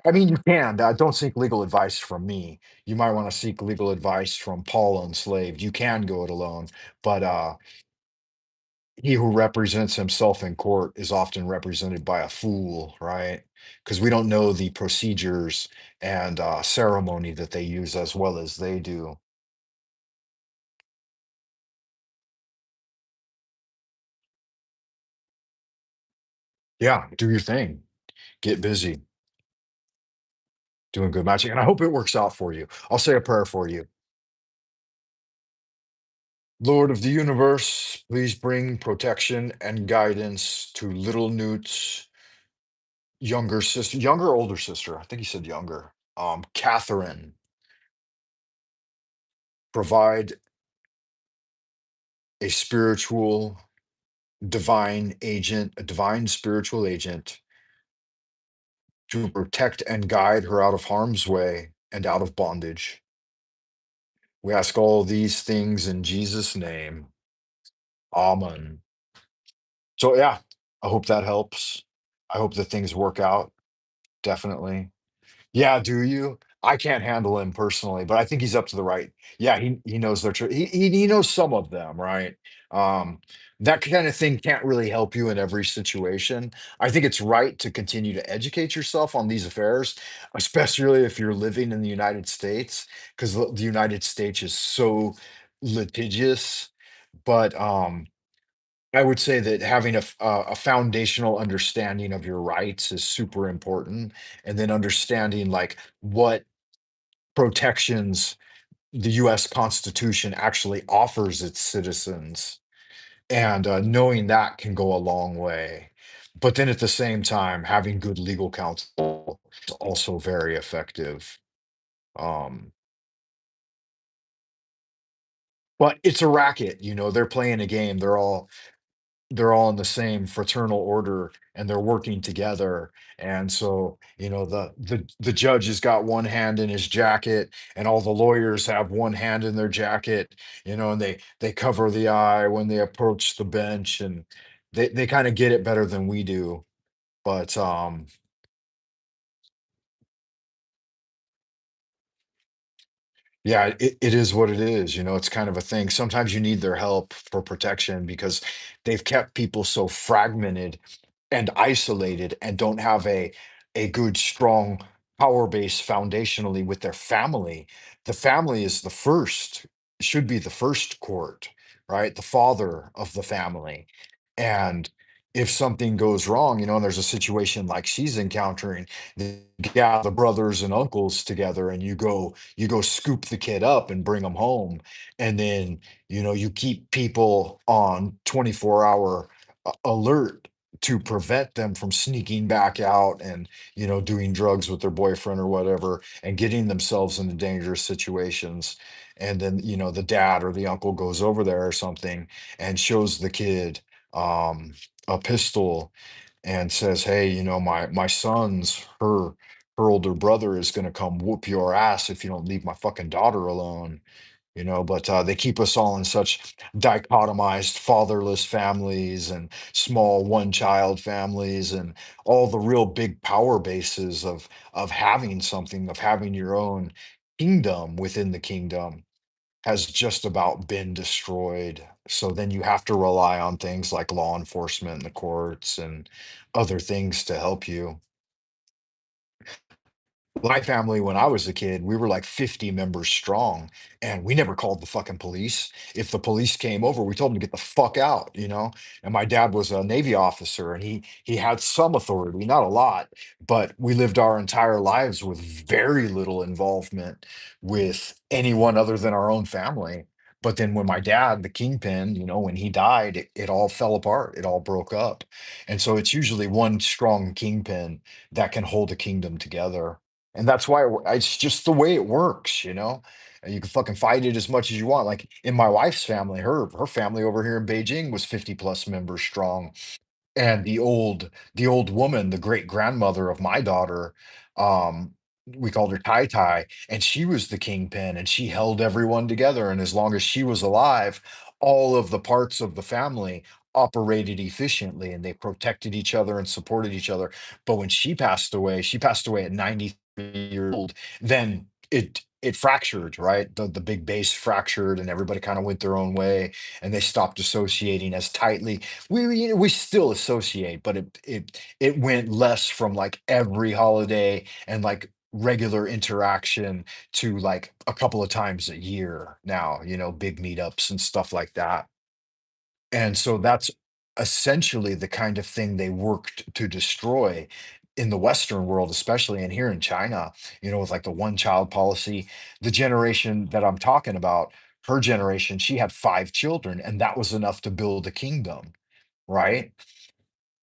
I mean, you can. Don't seek legal advice from me. You might want to seek legal advice from Paul Enslaved. You can go it alone, but he who represents himself in court is often represented by a fool, right? Because we don't know the procedures and ceremony that they use as well as they do. Yeah, do your thing. Get busy doing good matching, and I hope it works out for you. I'll say a prayer for you. Lord of the universe, please bring protection and guidance to little Newt's younger sister, younger or older sister. I think he said younger. Catherine, provide a spiritual divine agent, a divine spiritual agent to protect and guide her out of harm's way and out of bondage. We ask all these things in Jesus' name. Amen. So, yeah, I hope that helps. I hope that things work out. Definitely. Yeah, do you? I can't handle him personally, but I think he's up to the right. Yeah, he knows their truth. He knows some of them, right? Um, that kind of thing can't really help you in every situation. I think it's right to continue to educate yourself on these affairs, especially if you're living in the United States, because the United States is so litigious. But I would say that having a foundational understanding of your rights is super important, and then understanding like what protections the U.S. Constitution actually offers its citizens, and knowing that can go a long way. But then at the same time, having good legal counsel is also very effective. Um, but it's a racket, they're playing a game. They're all in the same fraternal order and they're working together. And so, the judge has got one hand in his jacket and all the lawyers have one hand in their jacket, and they cover the eye when they approach the bench, and they kind of get it better than we do. But yeah, it is what it is. It's kind of a thing. Sometimes you need their help for protection because they've kept people so fragmented and isolated and don't have a good strong power base foundationally with their family. The family is the first, should be the first court, right? The father of the family. And if something goes wrong, and there's a situation like she's encountering, then you gather the brothers and uncles together and you go scoop the kid up and bring them home. And then you keep people on 24-hour alert to prevent them from sneaking back out and doing drugs with their boyfriend or whatever and getting themselves into dangerous situations. And then the dad or the uncle goes over there or something and shows the kid a pistol and says, hey, my son's her older brother is going to come whoop your ass if you don't leave my fucking daughter alone. But they keep us all in such dichotomized fatherless families and small one-child families and all the real big power bases of having something, of having your own kingdom within the kingdom has just about been destroyed. So then you have to rely on things like law enforcement and the courts and other things to help you. My family, when I was a kid, we were like 50 members strong, and we never called the fucking police. If the police came over, we told them to get the fuck out. And my dad was a Navy officer, and he had some authority, not a lot, but we lived our entire lives with very little involvement with anyone other than our own family. But then when my dad, the kingpin, when he died, it all fell apart. It all broke up. And so it's usually one strong kingpin that can hold a kingdom together. And that's why it's just the way it works. And you can fucking fight it as much as you want. Like in my wife's family, her family over here in Beijing was 50 plus members strong. And the old woman, the great grandmother of my daughter, um, we called her Tai Tai, and she was the kingpin, and she held everyone together. And as long as she was alive, all of the parts of the family operated efficiently, and they protected each other and supported each other. But when she passed away at 93 years old. Then it fractured, right? The big base fractured, and everybody kind of went their own way, and they stopped associating as tightly. We still associate, but it went less from like every holiday and like regular interaction to like a couple of times a year now, big meetups and stuff like that. And so that's essentially the kind of thing they worked to destroy in the Western world, especially, and here in China, with like the one child policy. The generation that I'm talking about, her generation, she had 5 children, and that was enough to build a kingdom, right?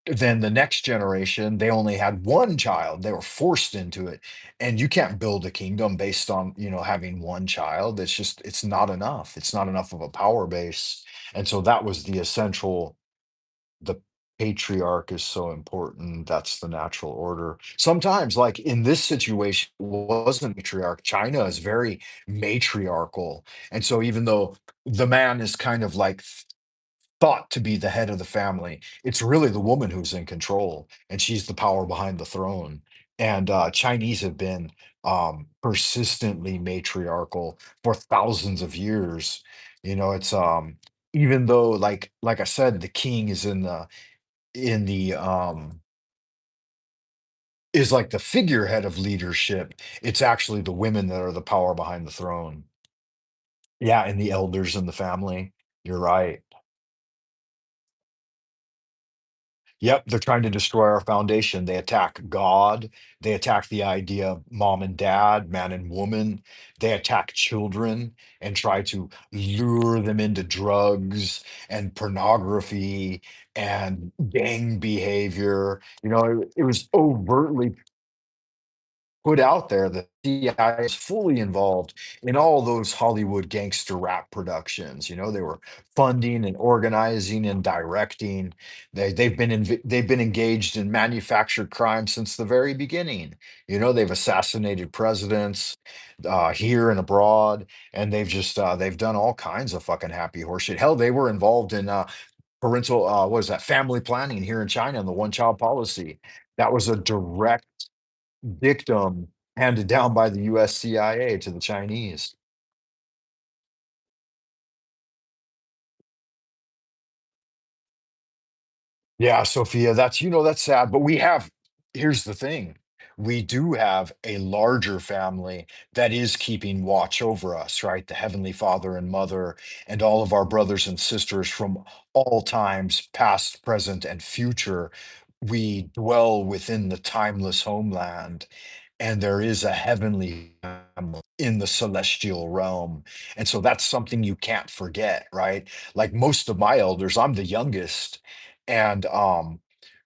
Then the next generation, they only had one child. They were forced into it. And you can't build a kingdom based on, having one child. It's not enough. It's not enough of a power base. And so that was the patriarch is so important. That's the natural order. Sometimes, like in this situation, it wasn't matriarch. China is very matriarchal. And so even though the man is kind of like thought to be the head of the family, it's really the woman who's in control, and she's the power behind the throne. And Chinese have been persistently matriarchal for thousands of years. It's even though, like I said, the king is is like the figurehead of leadership. It's actually the women that are the power behind the throne. Yeah, and the elders in the family. You're right. Yep, they're trying to destroy our foundation. They attack God. They attack the idea of mom and dad, man and woman. They attack children and try to lure them into drugs and pornography and gang behavior. It was overtly put out there that CI is fully involved in all those Hollywood gangster rap productions. They were funding and organizing and directing. They've been engaged in manufactured crime since the very beginning. They've assassinated presidents here and abroad, and they've done all kinds of fucking happy horseshit. Hell, they were involved in parental what is that, family planning here in China and the one child policy. That was a direct dictum handed down by the US CIA to the Chinese. Yeah, Sophia, that's sad, but here's the thing. We do have a larger family that is keeping watch over us, right? The Heavenly Father and Mother, and all of our brothers and sisters from all times, past, present, and future. We dwell within the timeless homeland, and there is a heavenly family in the celestial realm. And so that's something you can't forget, right? Like most of my elders, I'm the youngest, and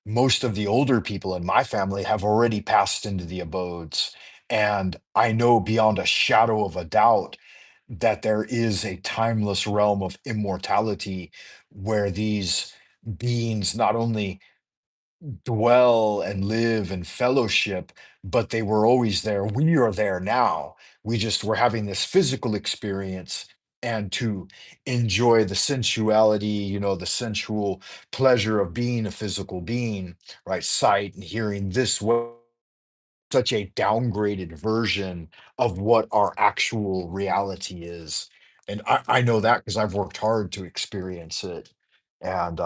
most of the older people in my family have already passed into the abodes. And I know beyond a shadow of a doubt that there is a timeless realm of immortality where these beings not only dwell and live and fellowship, but they were always there. We are there now. We're having this physical experience, and to enjoy the sensuality, the sensual pleasure of being a physical being, right? Sight and hearing, this was such a downgraded version of what our actual reality is. And I know that because I've worked hard to experience it. And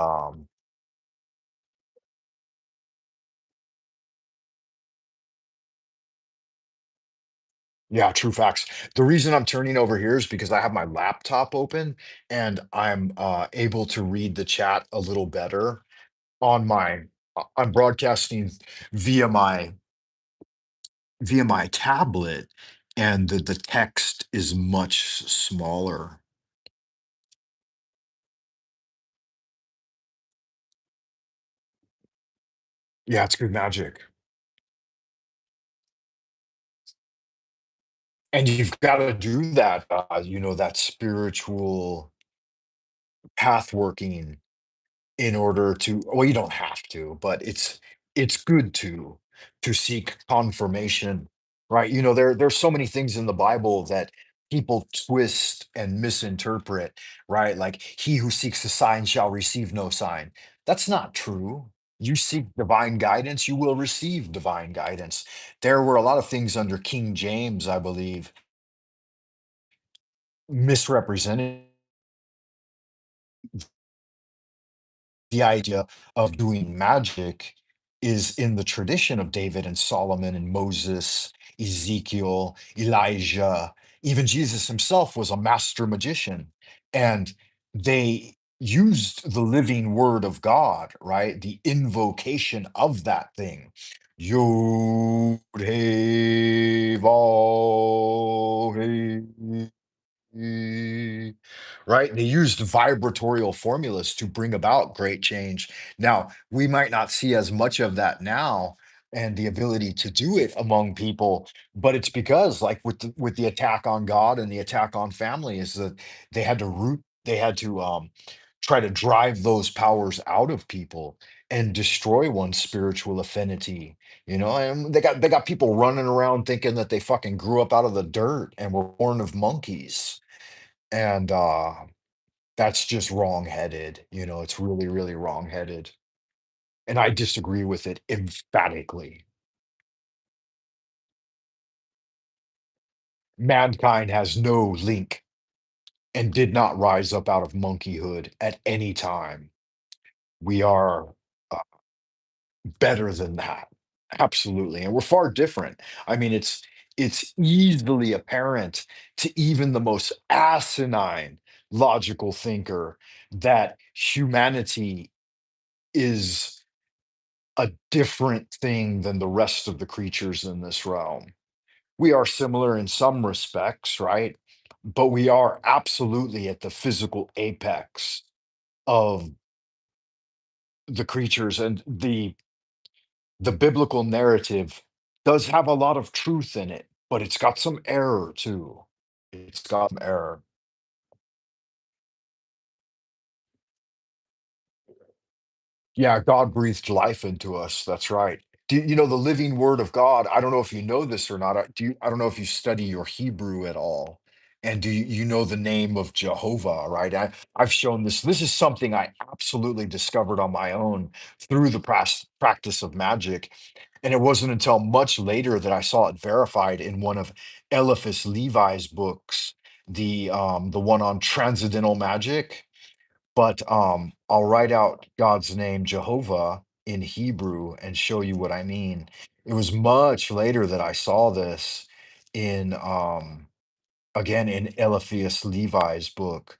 Yeah, true facts. The reason I'm turning over here is because I have my laptop open, and I'm able to read the chat a little better I'm broadcasting via my tablet, and the text is much smaller. Yeah, it's good magic. And you've got to do that, that spiritual path working. in order to, well, you don't have to, but it's good to seek confirmation, right? You know, there's so many things in the Bible that people twist and misinterpret, right? Like he who seeks a sign shall receive no sign. That's not true. You seek divine guidance, you will receive divine guidance. There were a lot of things under King James, I believe, misrepresented the idea of doing magic is in the tradition of David and Solomon and Moses, Ezekiel, Elijah. Even Jesus himself was a master magician. And they used the living word of God, right? The invocation of that thing. Yod He Vav He right? They used vibratorial formulas to bring about great change. Now, we might not see as much of that now and the ability to do it among people, but it's because like with the attack on God and the attack on family is that they had to try to drive those powers out of people and destroy one's spiritual affinity, you know, and they got people running around thinking that they fucking grew up out of the dirt and were born of monkeys, and that's just wrong-headed, you know, it's really, really wrong-headed, and I disagree with it emphatically. Mankind has no link and did not rise up out of monkeyhood at any time. We are better than that. Absolutely, and we're far different. I mean, it's easily apparent to even the most asinine logical thinker that humanity is a different thing than the rest of the creatures in this realm. We are similar in some respects, right? But we are absolutely at the physical apex of the creatures, and the biblical narrative does have a lot of truth in it, but it's got some error too. It's got some error. Yeah, God breathed life into us. That's right. Do you know the living word of God? I don't know if you know this or not. I don't know if you study your Hebrew at all. And do you know the name of Jehovah, right? I've shown this. This is something I absolutely discovered on my own through the practice of magic. And it wasn't until much later that I saw it verified in one of Eliphas Levi's books, the one on transcendental magic. But I'll write out God's name, Jehovah, in Hebrew and show you what I mean. It was much later that I saw this in again in Eliphas Levi's book.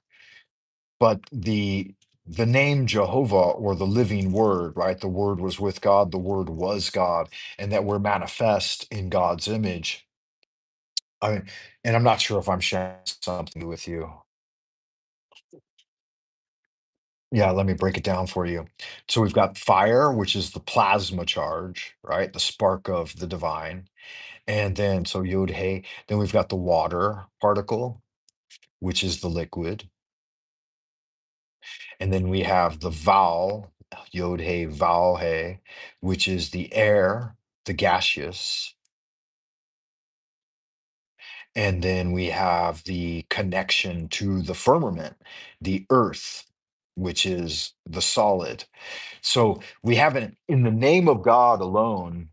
But the name Jehovah or the living word, right? The word was with God, the word was God, and that we're manifest in God's image. I mean, and I'm not sure if I'm sharing something with you. Yeah, let me break it down for you. So we've got fire, which is the plasma charge, right? The spark of the divine. And then, so Yod Hey, then we've got the water particle, which is the liquid. And then we have the vowel, Yod Hey, Vowel Hey, which is the air, the gaseous. And then we have the connection to the firmament, the earth, which is the solid. So we have an in the name of God alone,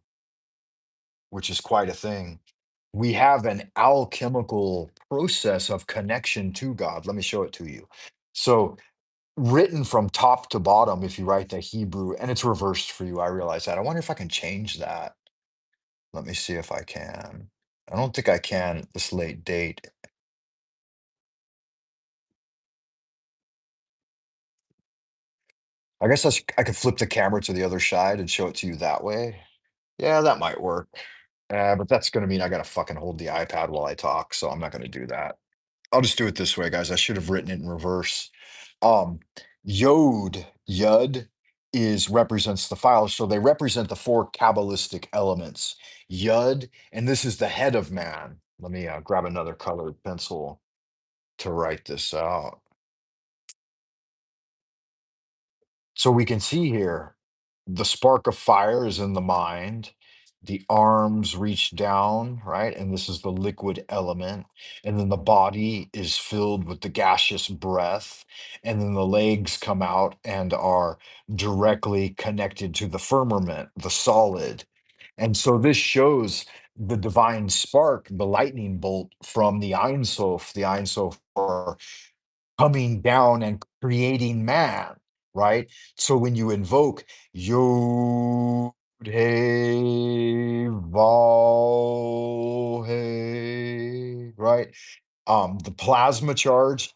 which is quite a thing, we have an alchemical process of connection to God. Let me show it to you. So written from top to bottom, if you write the Hebrew, and it's reversed for you, I realize that. I wonder if I can change that. Let me see if I can. I don't think I can at this late date. I guess I could flip the camera to the other side and show it to you that way. Yeah, that might work. But that's gonna mean I gotta fucking hold the iPad while I talk, so I'm not gonna do that. I'll just do it this way, guys. I should have written it in reverse. Um, Yud is represents the files, so they represent the four Kabbalistic elements. Yud, and this is the head of man. Let me grab another colored pencil to write this out. So we can see here the spark of fire is in the mind. The arms reach down, right? And this is the liquid element. And then the body is filled with the gaseous breath. And then the legs come out and are directly connected to the firmament, the solid. And so this shows the divine spark, the lightning bolt from the Ein Sof coming down and creating man, right? So when you invoke Yod Hey Vav Hey, right? The plasma charge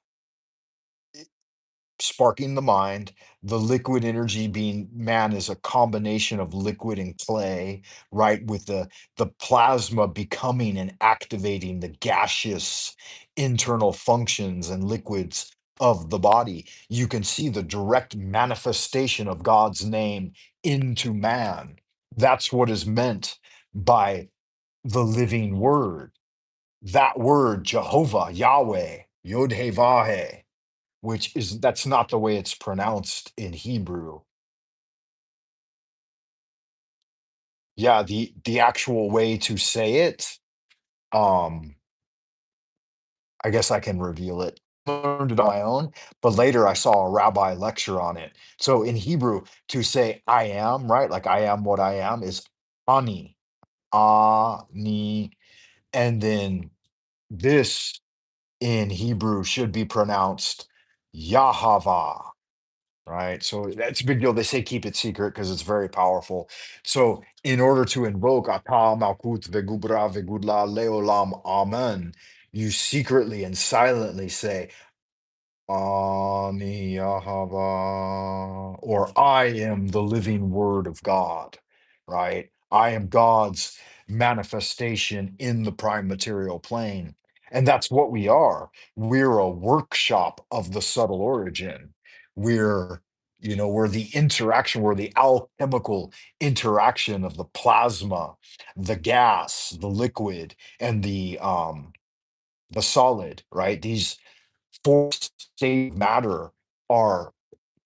sparking the mind, the liquid energy being man is a combination of liquid and clay, right? With the plasma becoming and activating the gaseous internal functions and liquids of the body. You can see the direct manifestation of God's name into man. That's what is meant by the living word. That word, Jehovah, Yahweh, Yod He Vah He, which is that's not the way it's pronounced in Hebrew. Yeah, the actual way to say it, um, I guess I can reveal it. Learned it on my own, but later I saw a rabbi lecture on it. So in Hebrew, to say I am, right? Like I am what I am is ani, ani, and then this in Hebrew should be pronounced Yahava. Right? So that's a big deal. They say keep it secret because it's very powerful. So in order to invoke Ata Malkut Vegubra Vegudla Leolam Amen, you secretly and silently say Ani Yahava, or I am the living word of God, right? I am God's manifestation in the prime material plane. And that's what we are. We're a workshop of the subtle origin. We're, we're the interaction, we're the alchemical interaction of the plasma, the gas, the liquid, and the solid, right? These four state matter are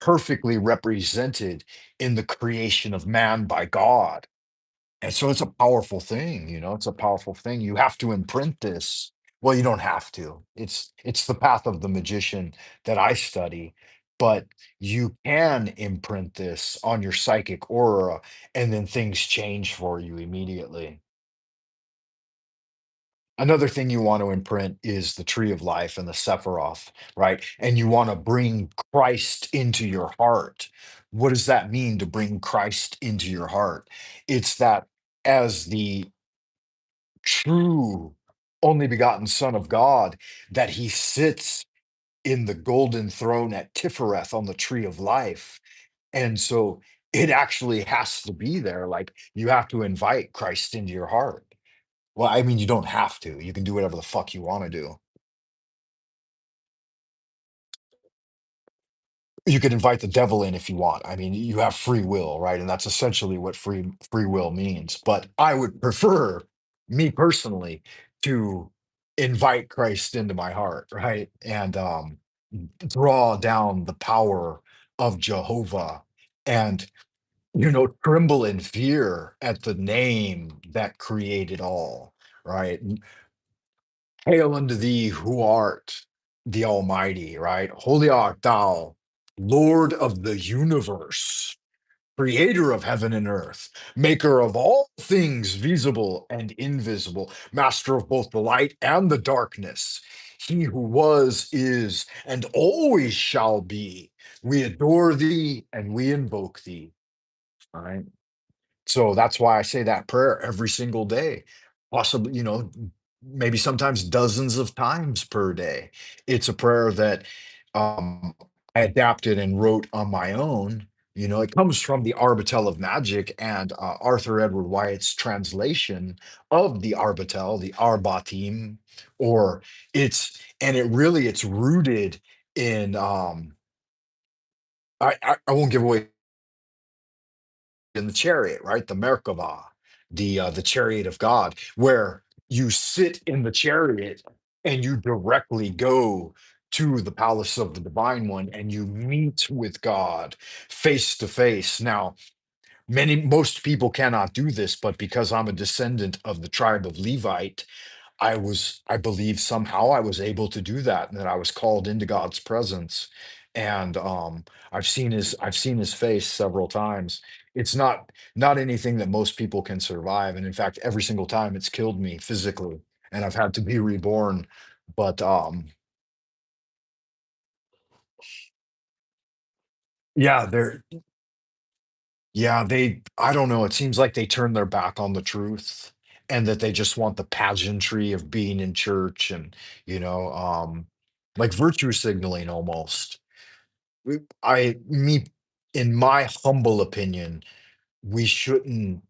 perfectly represented in the creation of man by God. And so it's a powerful thing, it's a powerful thing. You have to imprint this. Well, you don't have to. It's the path of the magician that I study, but you can imprint this on your psychic aura and then things change for you immediately. Another thing you want to imprint is the tree of life and the Sephiroth, right? And you want to bring Christ into your heart. What does that mean to bring Christ into your heart? It's that as the true only begotten Son of God, that he sits in the golden throne at Tifereth on the tree of life. And so it actually has to be there. Like you have to invite Christ into your heart. Well, I mean, you don't have to. You can do whatever the fuck you wanna do. You can invite the devil in if you want. I mean, you have free will, right? And that's essentially what free will means. But I would prefer, me personally, to invite Christ into my heart, right? And draw down the power of Jehovah and tremble in fear at the name that created all, right? Hail unto thee who art the Almighty, right? Holy art thou, Lord of the universe, creator of heaven and earth, maker of all things visible and invisible, master of both the light and the darkness. He who was, is, and always shall be. We adore thee and we invoke thee. All right. So that's why I say that prayer every single day, possibly, maybe sometimes dozens of times per day. It's a prayer that I adapted and wrote on my own. It comes from the Arbatel of Magic and Arthur Edward Wyatt's translation of the Arbatel, the Arbatim, or it's rooted in I won't give away in the chariot, right? The Merkabah, the chariot of God, where you sit in the chariot and you directly go to the palace of the divine one and you meet with God face to face. Now, most people cannot do this, but because I'm a descendant of the tribe of Levite, I believe somehow I was able to do that, and that I was called into God's presence. And I've seen his face several times. It's not anything that most people can survive. And in fact, every single time it's killed me physically, and I've had to be reborn. But yeah, I don't know. It seems like they turn their back on the truth, and that they just want the pageantry of being in church, and like virtue signaling almost. Me, in my humble opinion, we shouldn't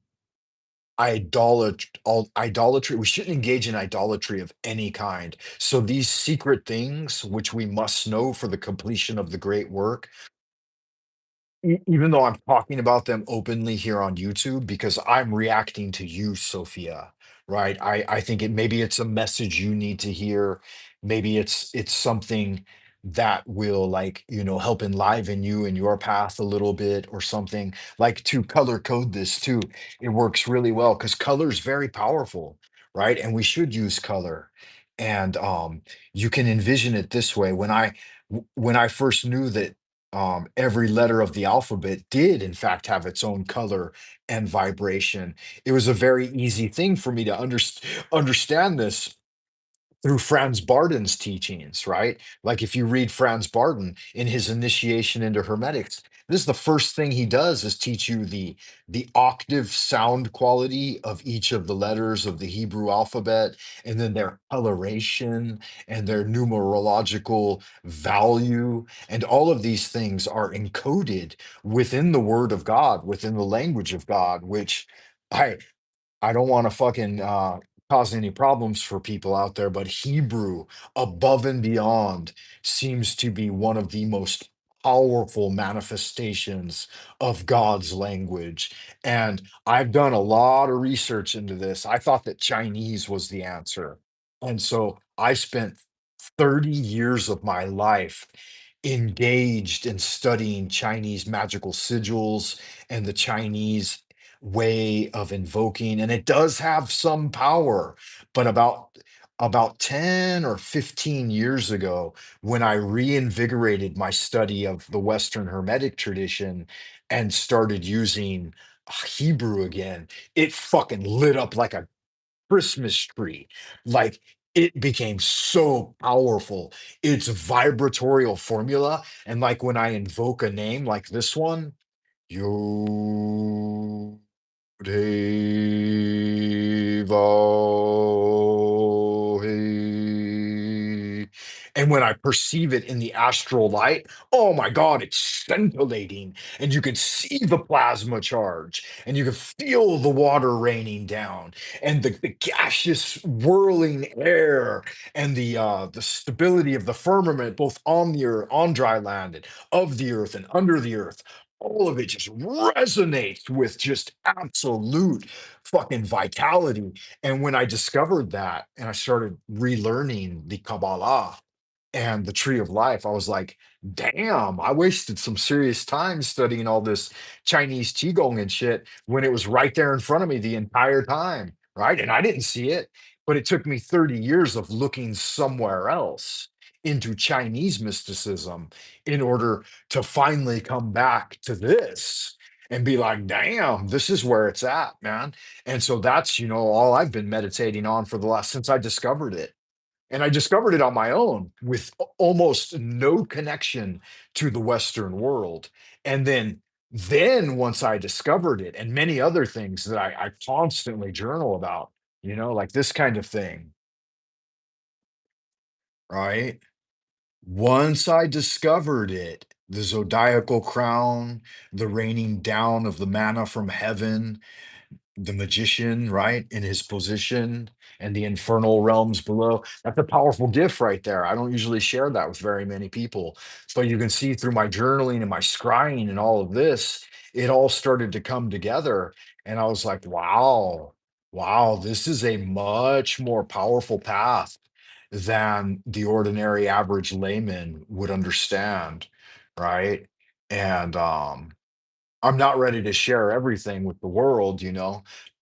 idolatry. We shouldn't engage in idolatry of any kind. So these secret things, which we must know for the completion of the great work, even though I'm talking about them openly here on YouTube, because I'm reacting to you, Sophia, right? I think maybe it's a message you need to hear. Maybe it's something that will, like, help enliven you in your path a little bit or something. Like, to color code this too, it works really well because color is very powerful, right? And we should use color. And you can envision it this way. When I first knew that every letter of the alphabet did, in fact, have its own color and vibration. It was a very easy thing for me to understand this through Franz Barden's teachings, right? Like, if you read Franz Barden in his initiation into Hermetics, this is the first thing he does is teach you the octave sound quality of each of the letters of the Hebrew alphabet, and then their coloration and their numerological value. And all of these things are encoded within the word of God, within the language of God, which I I don't want to fucking cause any problems for people out there, but Hebrew, above and beyond, seems to be one of the most powerful manifestations of God's language. And I've done a lot of research into this. I thought that Chinese was the answer. And so I spent 30 years of my life engaged in studying Chinese magical sigils and the Chinese way of invoking, and it does have some power. But about 10 or 15 years ago, when I reinvigorated my study of the Western Hermetic tradition and started using Hebrew again, it fucking lit up like a Christmas tree. Like, it became so powerful. It's vibratorial formula. And like, when I invoke a name like this one, Yo Devahe. And when I perceive it in the astral light, oh my God, it's scintillating. And you can see the plasma charge, and you can feel the water raining down, and the gaseous whirling air, and the stability of the firmament, both on the earth, on dry land, and of the earth and under the earth. All of it just resonates with just absolute fucking vitality. And when I discovered that and I started relearning the Kabbalah and the Tree of Life, I was like, damn, I wasted some serious time studying all this Chinese Qigong and shit when it was right there in front of me the entire time. Right. And I didn't see it, but it took me 30 years of looking somewhere else into Chinese mysticism in order to finally come back to this and be like, damn, this is where it's at, man. And so that's, all I've been meditating on for the last, since I discovered it. And I discovered it on my own with almost no connection to the Western world. And then once I discovered it, and many other things that I constantly journal about, like this kind of thing, right? Once I discovered it, the zodiacal crown, the raining down of the manna from heaven, the magician, right, in his position, and the infernal realms below. That's a powerful gift right there. I don't usually share that with very many people, but you can see through my journaling and my scrying and all of this, it all started to come together. And I was like, wow, wow, this is a much more powerful path than the ordinary average layman would understand, right? And I'm not ready to share everything with the world,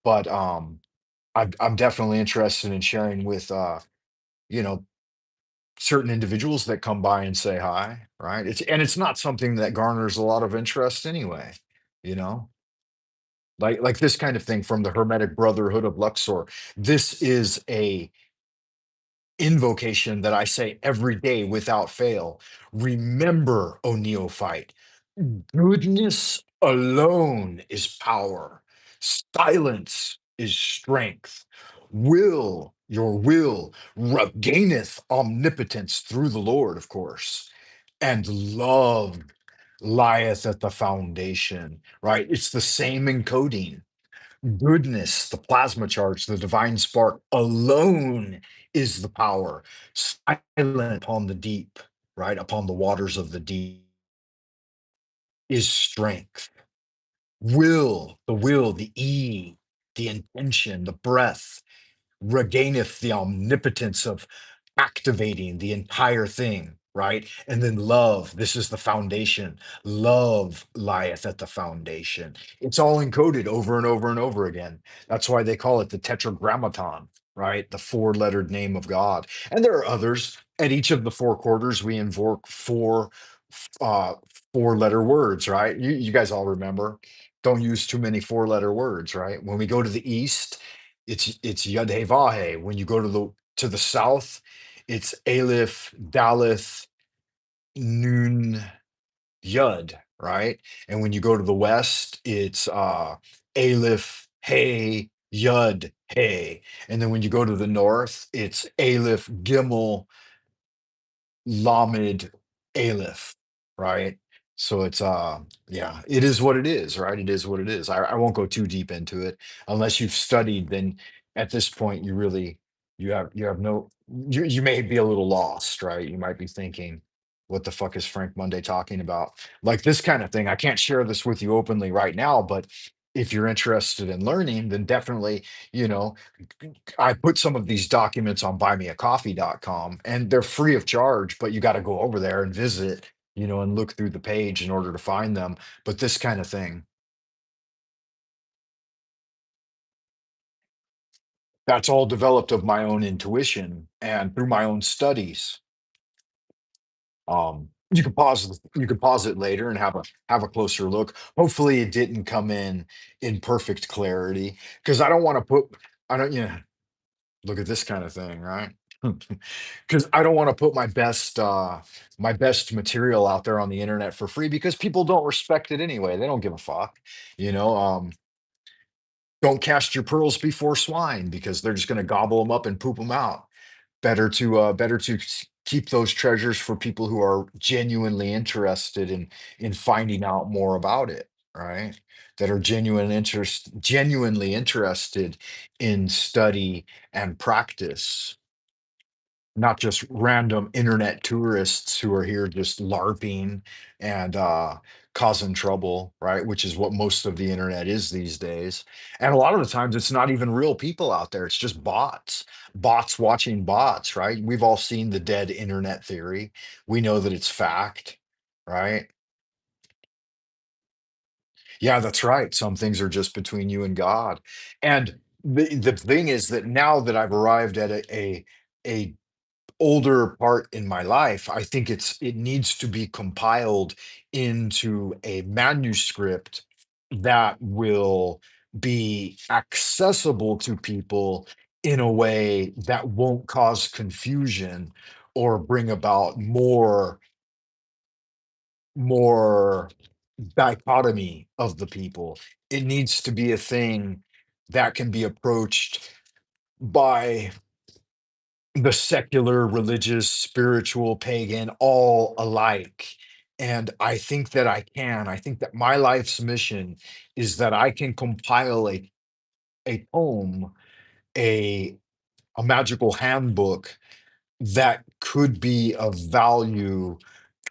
but I'm definitely interested in sharing with you know certain individuals that come by and say hi, right? It's not something that garners a lot of interest anyway, you know, like this kind of thing from the Hermetic Brotherhood of Luxor. This is a invocation that I say every day without fail. Remember, O neophyte, goodness alone is power. Silence is strength. Your will, gaineth omnipotence through the Lord, of course. And love lieth at the foundation, right? It's the same encoding. Goodness, the plasma charge, the divine spark alone is the power. Silent upon the deep, right? Upon the waters of the deep is strength. The will, the E, the intention, the breath, regaineth the omnipotence of activating the entire thing, right? And then love, this is the foundation. Love lieth at the foundation. It's all encoded over and over and over again. That's why they call it the tetragrammaton, right? The four-lettered name of God. And there are others. At each of the four quarters, we invoke uh four-letter words, right? You guys all remember. Don't use too many four-letter words, right? When we go to the east, it's Yud He Vahe. When you go to the south, it's Aleph, Daleth, Nun, Yud, right? And when you go to the west, it's Aleph, Hey, Yud, Hey. And then when you go to the north, it's Aleph, Gimel, Lamed Aleph, right? So it's yeah, it is what it is, right? It is what it is. I won't go too deep into it unless you've studied, then at this point you have no you may be a little lost, right? You might be thinking, what the fuck is Frank Monday talking about? Like this kind of thing. I can't share this with you openly right now, but if you're interested in learning, then definitely, you know, I put some of these documents on buymeacoffee.com and they're free of charge, but you got to go over there and visit, and look through the page in order to find them. But this kind of thing, that's all developed of my own intuition and through my own studies. You could pause it later and have a closer look. Hopefully it didn't come in perfect clarity because I don't, look at this kind of thing, right? Because I don't want to put my best material out there on the internet for free because people don't respect it anyway. They don't give a fuck. You know, don't cast your pearls before swine because they're just going to gobble them up and poop them out. Better to keep those treasures for people who are genuinely interested in finding out more about it, right? That are genuinely interested in study and practice, not just random internet tourists who are here just LARPing and causing trouble, right? Which is what most of the internet is these days. And a lot of the times it's not even real people out there, it's just bots watching bots, right? We've all seen the dead internet theory. We know that it's fact, right? Yeah, that's right. Some things are just between you and God. And the thing is that now that I've arrived at a older part in my life, I think it needs to be compiled into a manuscript that will be accessible to people in a way that won't cause confusion or bring about more dichotomy of the people. It needs to be a thing that can be approached by the secular, religious, spiritual, pagan, all alike. And I think that I can. I think that my life's mission is that I can compile a poem, a, a magical handbook that could be of value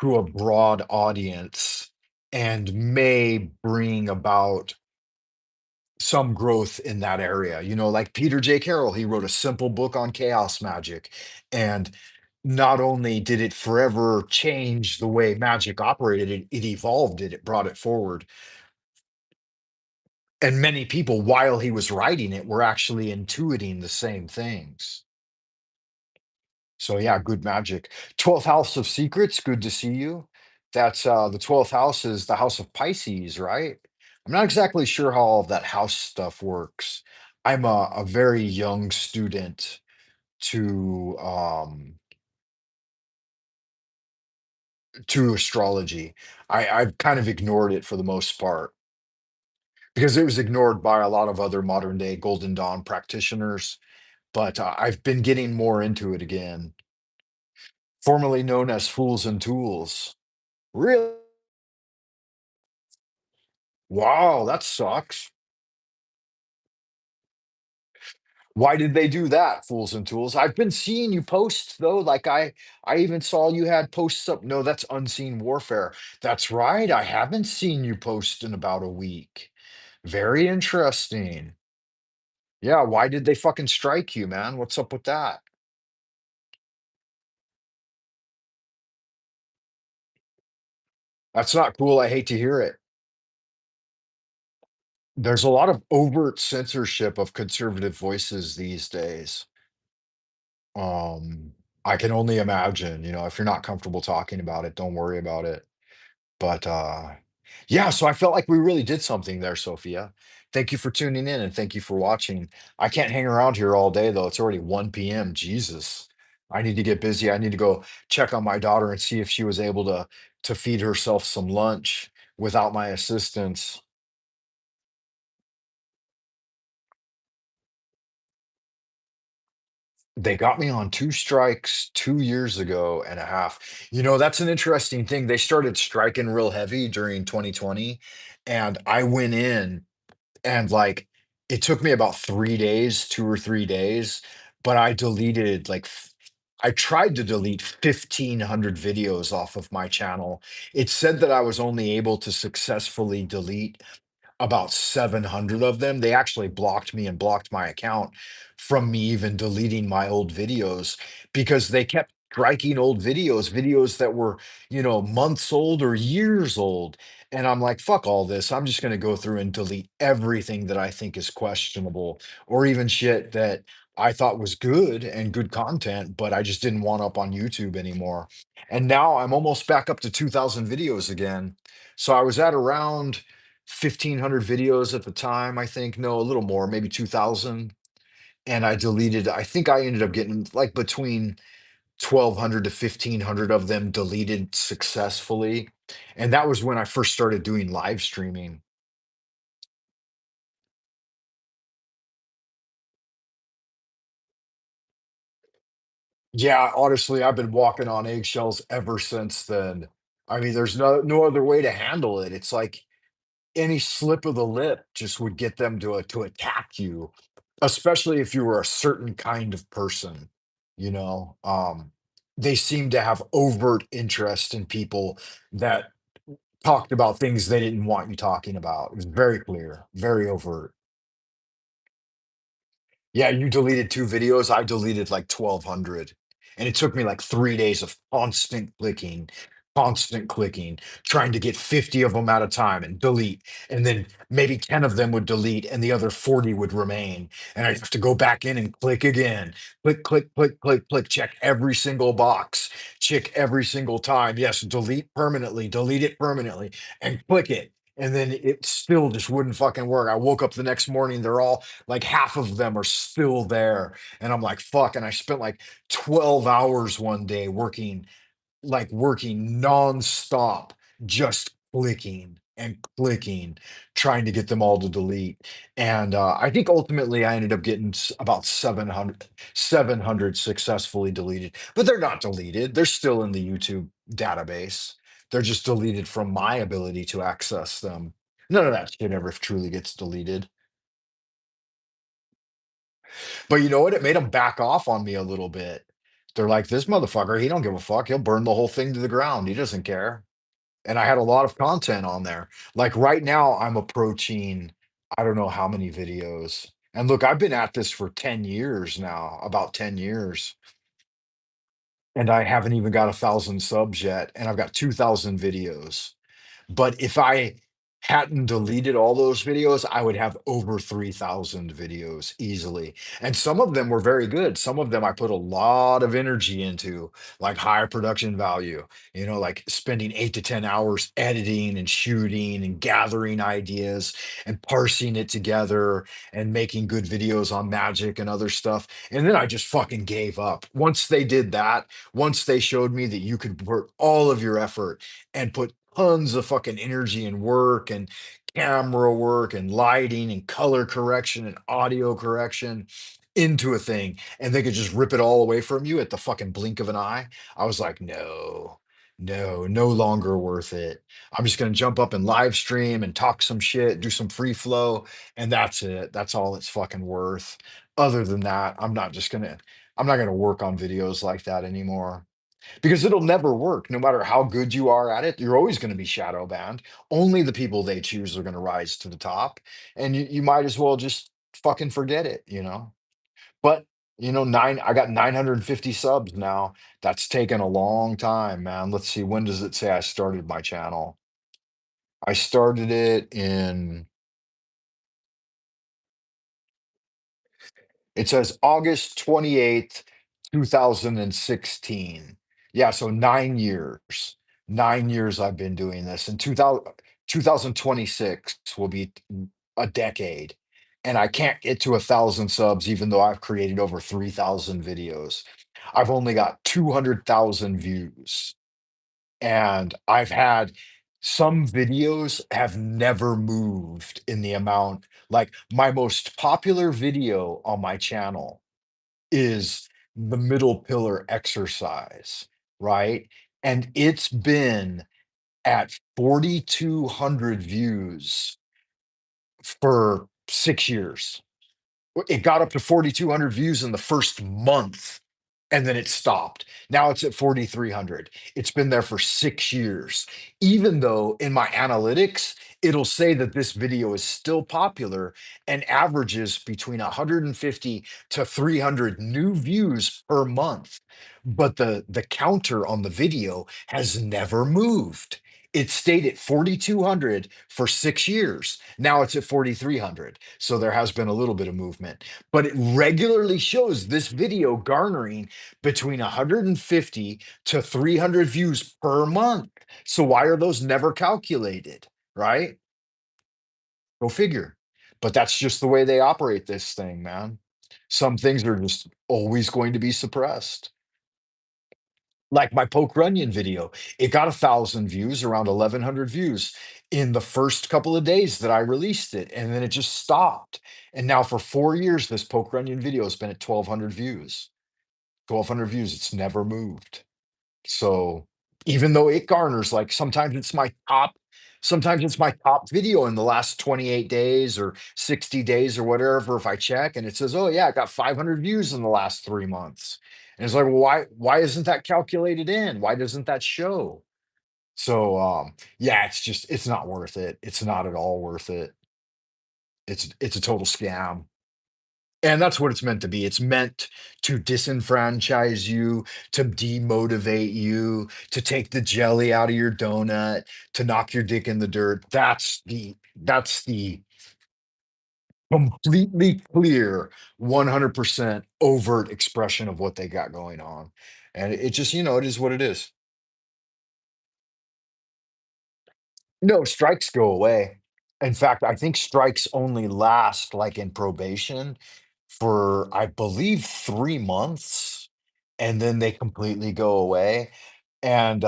to a broad audience and may bring about some growth in that area. Like Peter J. Carroll, he wrote a simple book on chaos magic. And not only did it forever change the way magic operated, it evolved it, it brought it forward. And many people, while he was writing it, were actually intuiting the same things. So yeah, good magic. 12th house of secrets, good to see you. That's the 12th house is the house of Pisces, right? I'm not exactly sure how all of that house stuff works. I'm a very young student to to astrology. I've kind of ignored it for the most part because it was ignored by a lot of other modern day Golden Dawn practitioners. But I've been getting more into it again, formerly known as Fools and Tools. Really? Wow, that sucks. Why did they do that, Fools and Tools? I've been seeing you post though, like I even saw you had posts up. No, that's Unseen Warfare. That's right. I haven't seen you post in about a week. Very interesting. Yeah, why did they fucking strike you, man? What's up with that? That's not cool. I hate to hear it. There's a lot of overt censorship of conservative voices these days. Um, I can only imagine, if you're not comfortable talking about it, don't worry about it. But yeah, so I felt like we really did something there, Sophia. Thank you for tuning in and thank you for watching. I can't hang around here all day though. It's already 1 p.m. Jesus. I need to get busy. I need to go check on my daughter and see if she was able to feed herself some lunch without my assistance. They got me on two strikes 2 years ago and a half. That's an interesting thing. They started striking real heavy during 2020, and I went in and like it took me about 3 days, 2 or 3 days, but I tried to delete 1,500 videos off of my channel. It said that I was only able to successfully delete about 700 of them. They actually blocked me and blocked my account from me even deleting my old videos because they kept striking old videos that were, months old or years old. And I'm like, fuck all this. I'm just going to go through and delete everything that I think is questionable or even shit that I thought was good and good content, but I just didn't want up on YouTube anymore. And now I'm almost back up to 2,000 videos again. So I was at around 1,500 videos at the time, I think. No, a little more, maybe 2,000. And I think I ended up getting like between 1,200 to 1,500 of them deleted successfully. And that was when I first started doing live streaming. Yeah, honestly, I've been walking on eggshells ever since then. I mean, there's no other way to handle it. It's like any slip of the lip just would get them to attack you, especially if you were a certain kind of person, you know? They seem to have overt interest in people that talked about things they didn't want you talking about. It was very clear, very overt. Yeah, you deleted 2 videos, I deleted like 1,200, and it took me like 3 days of constant clicking, trying to get 50 of them at a time and delete, and then maybe 10 of them would delete and the other 40 would remain, and I'd have to go back in and click again. Click, click, click, click, click, check every single box, check every single time. Yes, delete it permanently, and click it, and then it still just wouldn't fucking work. I woke up the next morning, they're all like half of them are still there. And I'm like, fuck. And I spent like 12 hours one day working nonstop, just clicking and clicking, trying to get them all to delete. And I think ultimately I ended up getting about 700 successfully deleted, but they're not deleted. They're still in the YouTube database. They're just deleted from my ability to access them. None of that shit ever truly gets deleted. But you know what? It made them back off on me a little bit. They're like, "This motherfucker, he don't give a fuck. He'll burn the whole thing to the ground. He doesn't care." And I had a lot of content on there. Like right now, I'm approaching. I don't know how many videos. And look, I've been at this for 10 years now, about 10 years, and I haven't even got 1,000 subs yet, and I've got 2,000 videos. But if I hadn't deleted all those videos, I would have over 3,000 videos easily. And some of them were very good. Some of them I put a lot of energy into, like high production value, like spending 8 to 10 hours editing and shooting and gathering ideas and parsing it together and making good videos on magic and other stuff. And then I just fucking gave up. Once they did that, once they showed me that you could put all of your effort and put tons of fucking energy and work and camera work and lighting and color correction and audio correction into a thing, and they could just rip it all away from you at the fucking blink of an eye. I was like, no, no, no longer worth it. I'm just gonna jump up and live stream and talk some shit, do some free flow, and that's it. That's all it's fucking worth. Other than that, I'm not gonna work on videos like that anymore because it'll never work. No matter how good you are at it, you're always going to be shadow banned. Only the people they choose are going to rise to the top. And you might as well just fucking forget it. But, I got 950 subs now. That's taken a long time, man. Let's see. When does it say I started my channel? I started it in It says August 28th, 2016. Yeah, so 9 years. 9 years I've been doing this. And 2026 will be a decade. And I can't get to 1,000 subs, even though I've created over 3,000 videos. I've only got 200,000 views. And I've had some videos have never moved in the amount. Like my most popular video on my channel is the middle pillar exercise, right? And it's been at 4,200 views for 6 years. It got up to 4,200 views in the first month, and then it stopped. Now it's at 4,300. It's been there for 6 years. Even though in my analytics, it'll say that this video is still popular and averages between 150 to 300 new views per month. But the counter on the video has never moved. It stayed at 4,200 for 6 years. Now it's at 4,300. So there has been a little bit of movement, but it regularly shows this video garnering between 150 to 300 views per month. So why are those never calculated? Right? Go figure. But that's just the way they operate this thing, man. Some things are just always going to be suppressed. Like my Poke Runyon video, it got 1,000 views, around 1,100 views in the first couple of days that I released it, and then it just stopped. And now for 4 years, this Poke Runyon video has been at 1,200 views. 1,200 views, it's never moved. So even though it garners, like sometimes it's my top video in the last 28 days or 60 days or whatever. If I check and it says, oh yeah, I got 500 views in the last 3 months. And it's like, well, why isn't that calculated in? Why doesn't that show? So yeah, it's not worth it. It's not at all worth it. It's a total scam. And that's what it's meant to be. It's meant to disenfranchise you, to demotivate you, to take the jelly out of your donut, to knock your dick in the dirt. That's the completely clear 100% overt expression of what they got going on. And it just, it is what it is. No, strikes go away. In fact, I think strikes only last, like, in probation for, I believe, 3 months, and then they completely go away. And,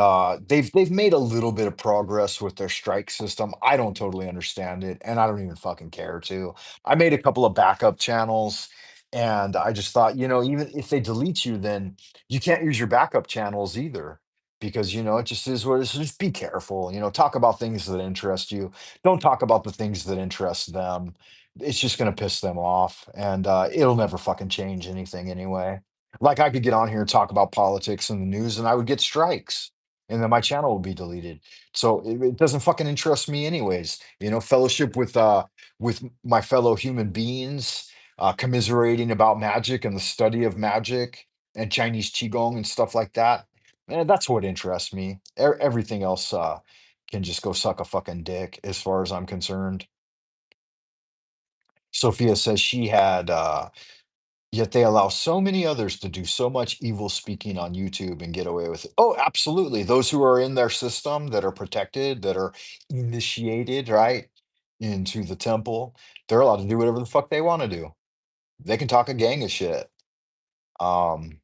they've made a little bit of progress with their strike system. I don't totally understand it, and I don't even fucking care to. I made a couple of backup channels, and I just thought, even if they delete you, then you can't use your backup channels either because, it just is what it is. So just be careful, talk about things that interest you. Don't talk about the things that interest them. It's just gonna piss them off, and, it'll never fucking change anything anyway. Like, I could get on here and talk about politics and the news, and I would get strikes, and then my channel will be deleted. So it doesn't fucking interest me anyways. Fellowship with my fellow human beings, commiserating about magic and the study of magic and Chinese qigong and stuff like that. And that's what interests me. Everything else can just go suck a fucking dick as far as I'm concerned. Sophia says she had yet they allow so many others to do so much evil speaking on YouTube and get away with it. Oh, absolutely. Those who are in their system that are protected, that are initiated, right, into the temple, they're allowed to do whatever the fuck they want to do. They can talk a gang of shit. Um,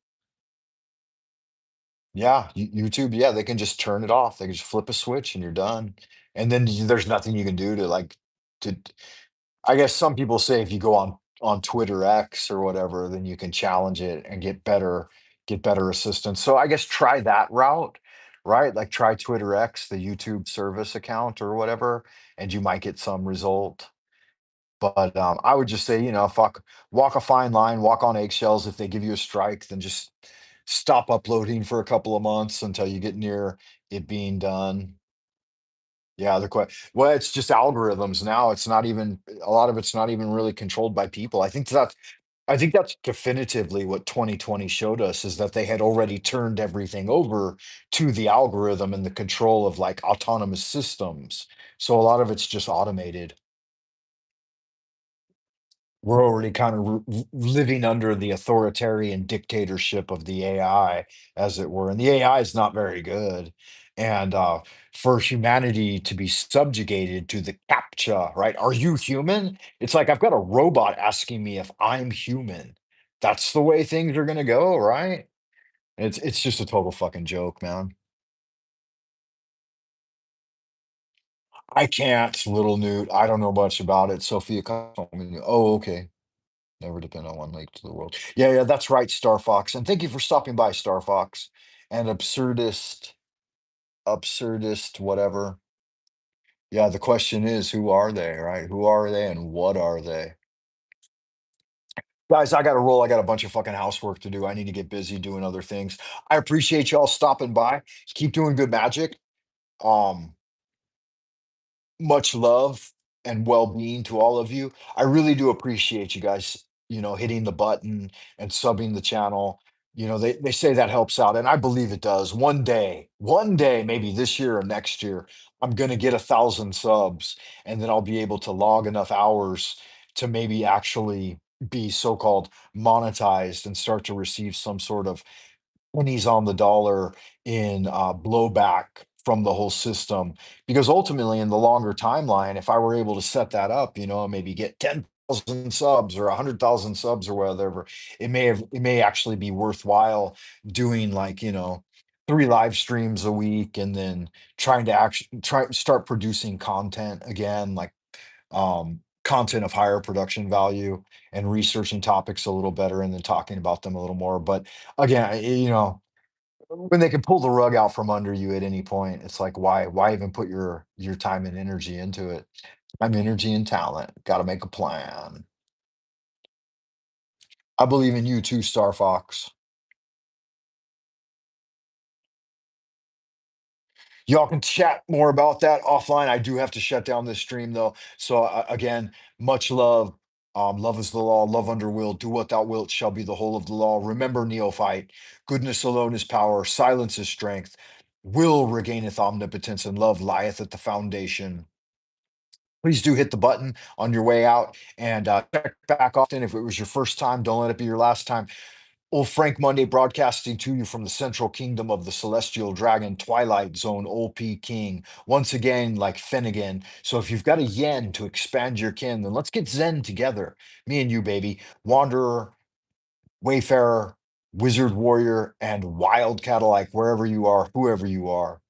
yeah, YouTube, yeah, they can just turn it off. They can just flip a switch and you're done. And then there's nothing you can do to to I guess some people say if you go on Twitter X or whatever, then you can challenge it and get better assistance. So I guess try that route, right? Like try Twitter X, the YouTube service account or whatever, and you might get some result. But I would just say, fuck, walk a fine line, walk on eggshells. If they give you a strike, then just stop uploading for a couple of months until you get near it being done. Yeah, well, it's just algorithms now. It's not even a lot of it's not even really controlled by people. I think that's definitively what 2020 showed us is that they had already turned everything over to the algorithm and the control of like autonomous systems. So a lot of it's just automated. We're already kind of living under the authoritarian dictatorship of the AI, as it were. And the AI is not very good. And for humanity to be subjugated to the CAPTCHA, right? Are you human? It's like I've got a robot asking me if I'm human. That's the way things are going to go, right? It's just a total fucking joke, man. I can't, little Newt. I don't know much about it. Sophia told me. Oh, okay. Never depend on one lake to the world. Yeah, yeah, that's right, Star Fox. And thank you for stopping by, Star Fox. And absurdist, whatever. Yeah, the question is, who are they, right? Who are they and what are they? Guys, I got to roll. I got a bunch of fucking housework to do. I need to get busy doing other things. I appreciate y'all stopping by. Keep doing good magic. Um, Much love and well-being to all of you. I really do appreciate you guys, hitting the button and subbing the channel. They say that helps out, and I believe it does. One day, maybe this year or next year, I'm gonna get 1,000 subs, and then I'll be able to log enough hours to maybe actually be so-called monetized and start to receive some sort of pennies on the dollar in blowback from the whole system. Because ultimately, in the longer timeline, if I were able to set that up, maybe get 10,000 subs or 100,000 subs or whatever, it may actually be worthwhile doing like, 3 live streams a week and then trying to actually start producing content again, like content of higher production value and researching topics a little better and then talking about them a little more. But again, when they can pull the rug out from under you at any point, it's like why even put your time and energy into it? Time, energy, and talent. Got to make a plan. I believe in you too, Star Fox. Y'all can chat more about that offline. I do have to shut down this stream though. So again, much love. Love is the law. Love under will. Do what thou wilt shall be the whole of the law. Remember, neophyte. Goodness alone is power. Silence is strength. Will regaineth omnipotence, and love lieth at the foundation. Please do hit the button on your way out and check back often. If it was your first time, don't let it be your last time. Old Frank Monday broadcasting to you from the central kingdom of the celestial dragon, Twilight Zone, OP King. Once again, like Finnegan. So if you've got a yen to expand your kin, then let's get Zen together. Me and you, baby. Wanderer, Wayfarer, Wizard Warrior, and Wildcat alike, wherever you are, whoever you are.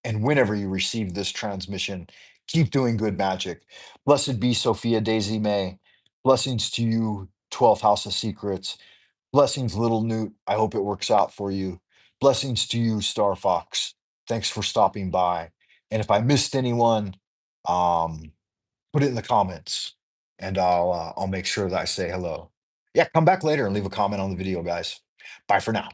And whenever you receive this transmission, keep doing good magic. Blessed be Sophia Daisy May. Blessings to you, 12th House of Secrets. Blessings, little Newt. I hope it works out for you. Blessings to you, Star Fox. Thanks for stopping by. And if I missed anyone, um, put it in the comments, and I'll make sure that I say hello. Yeah, come back later and leave a comment on the video, guys. Bye for now.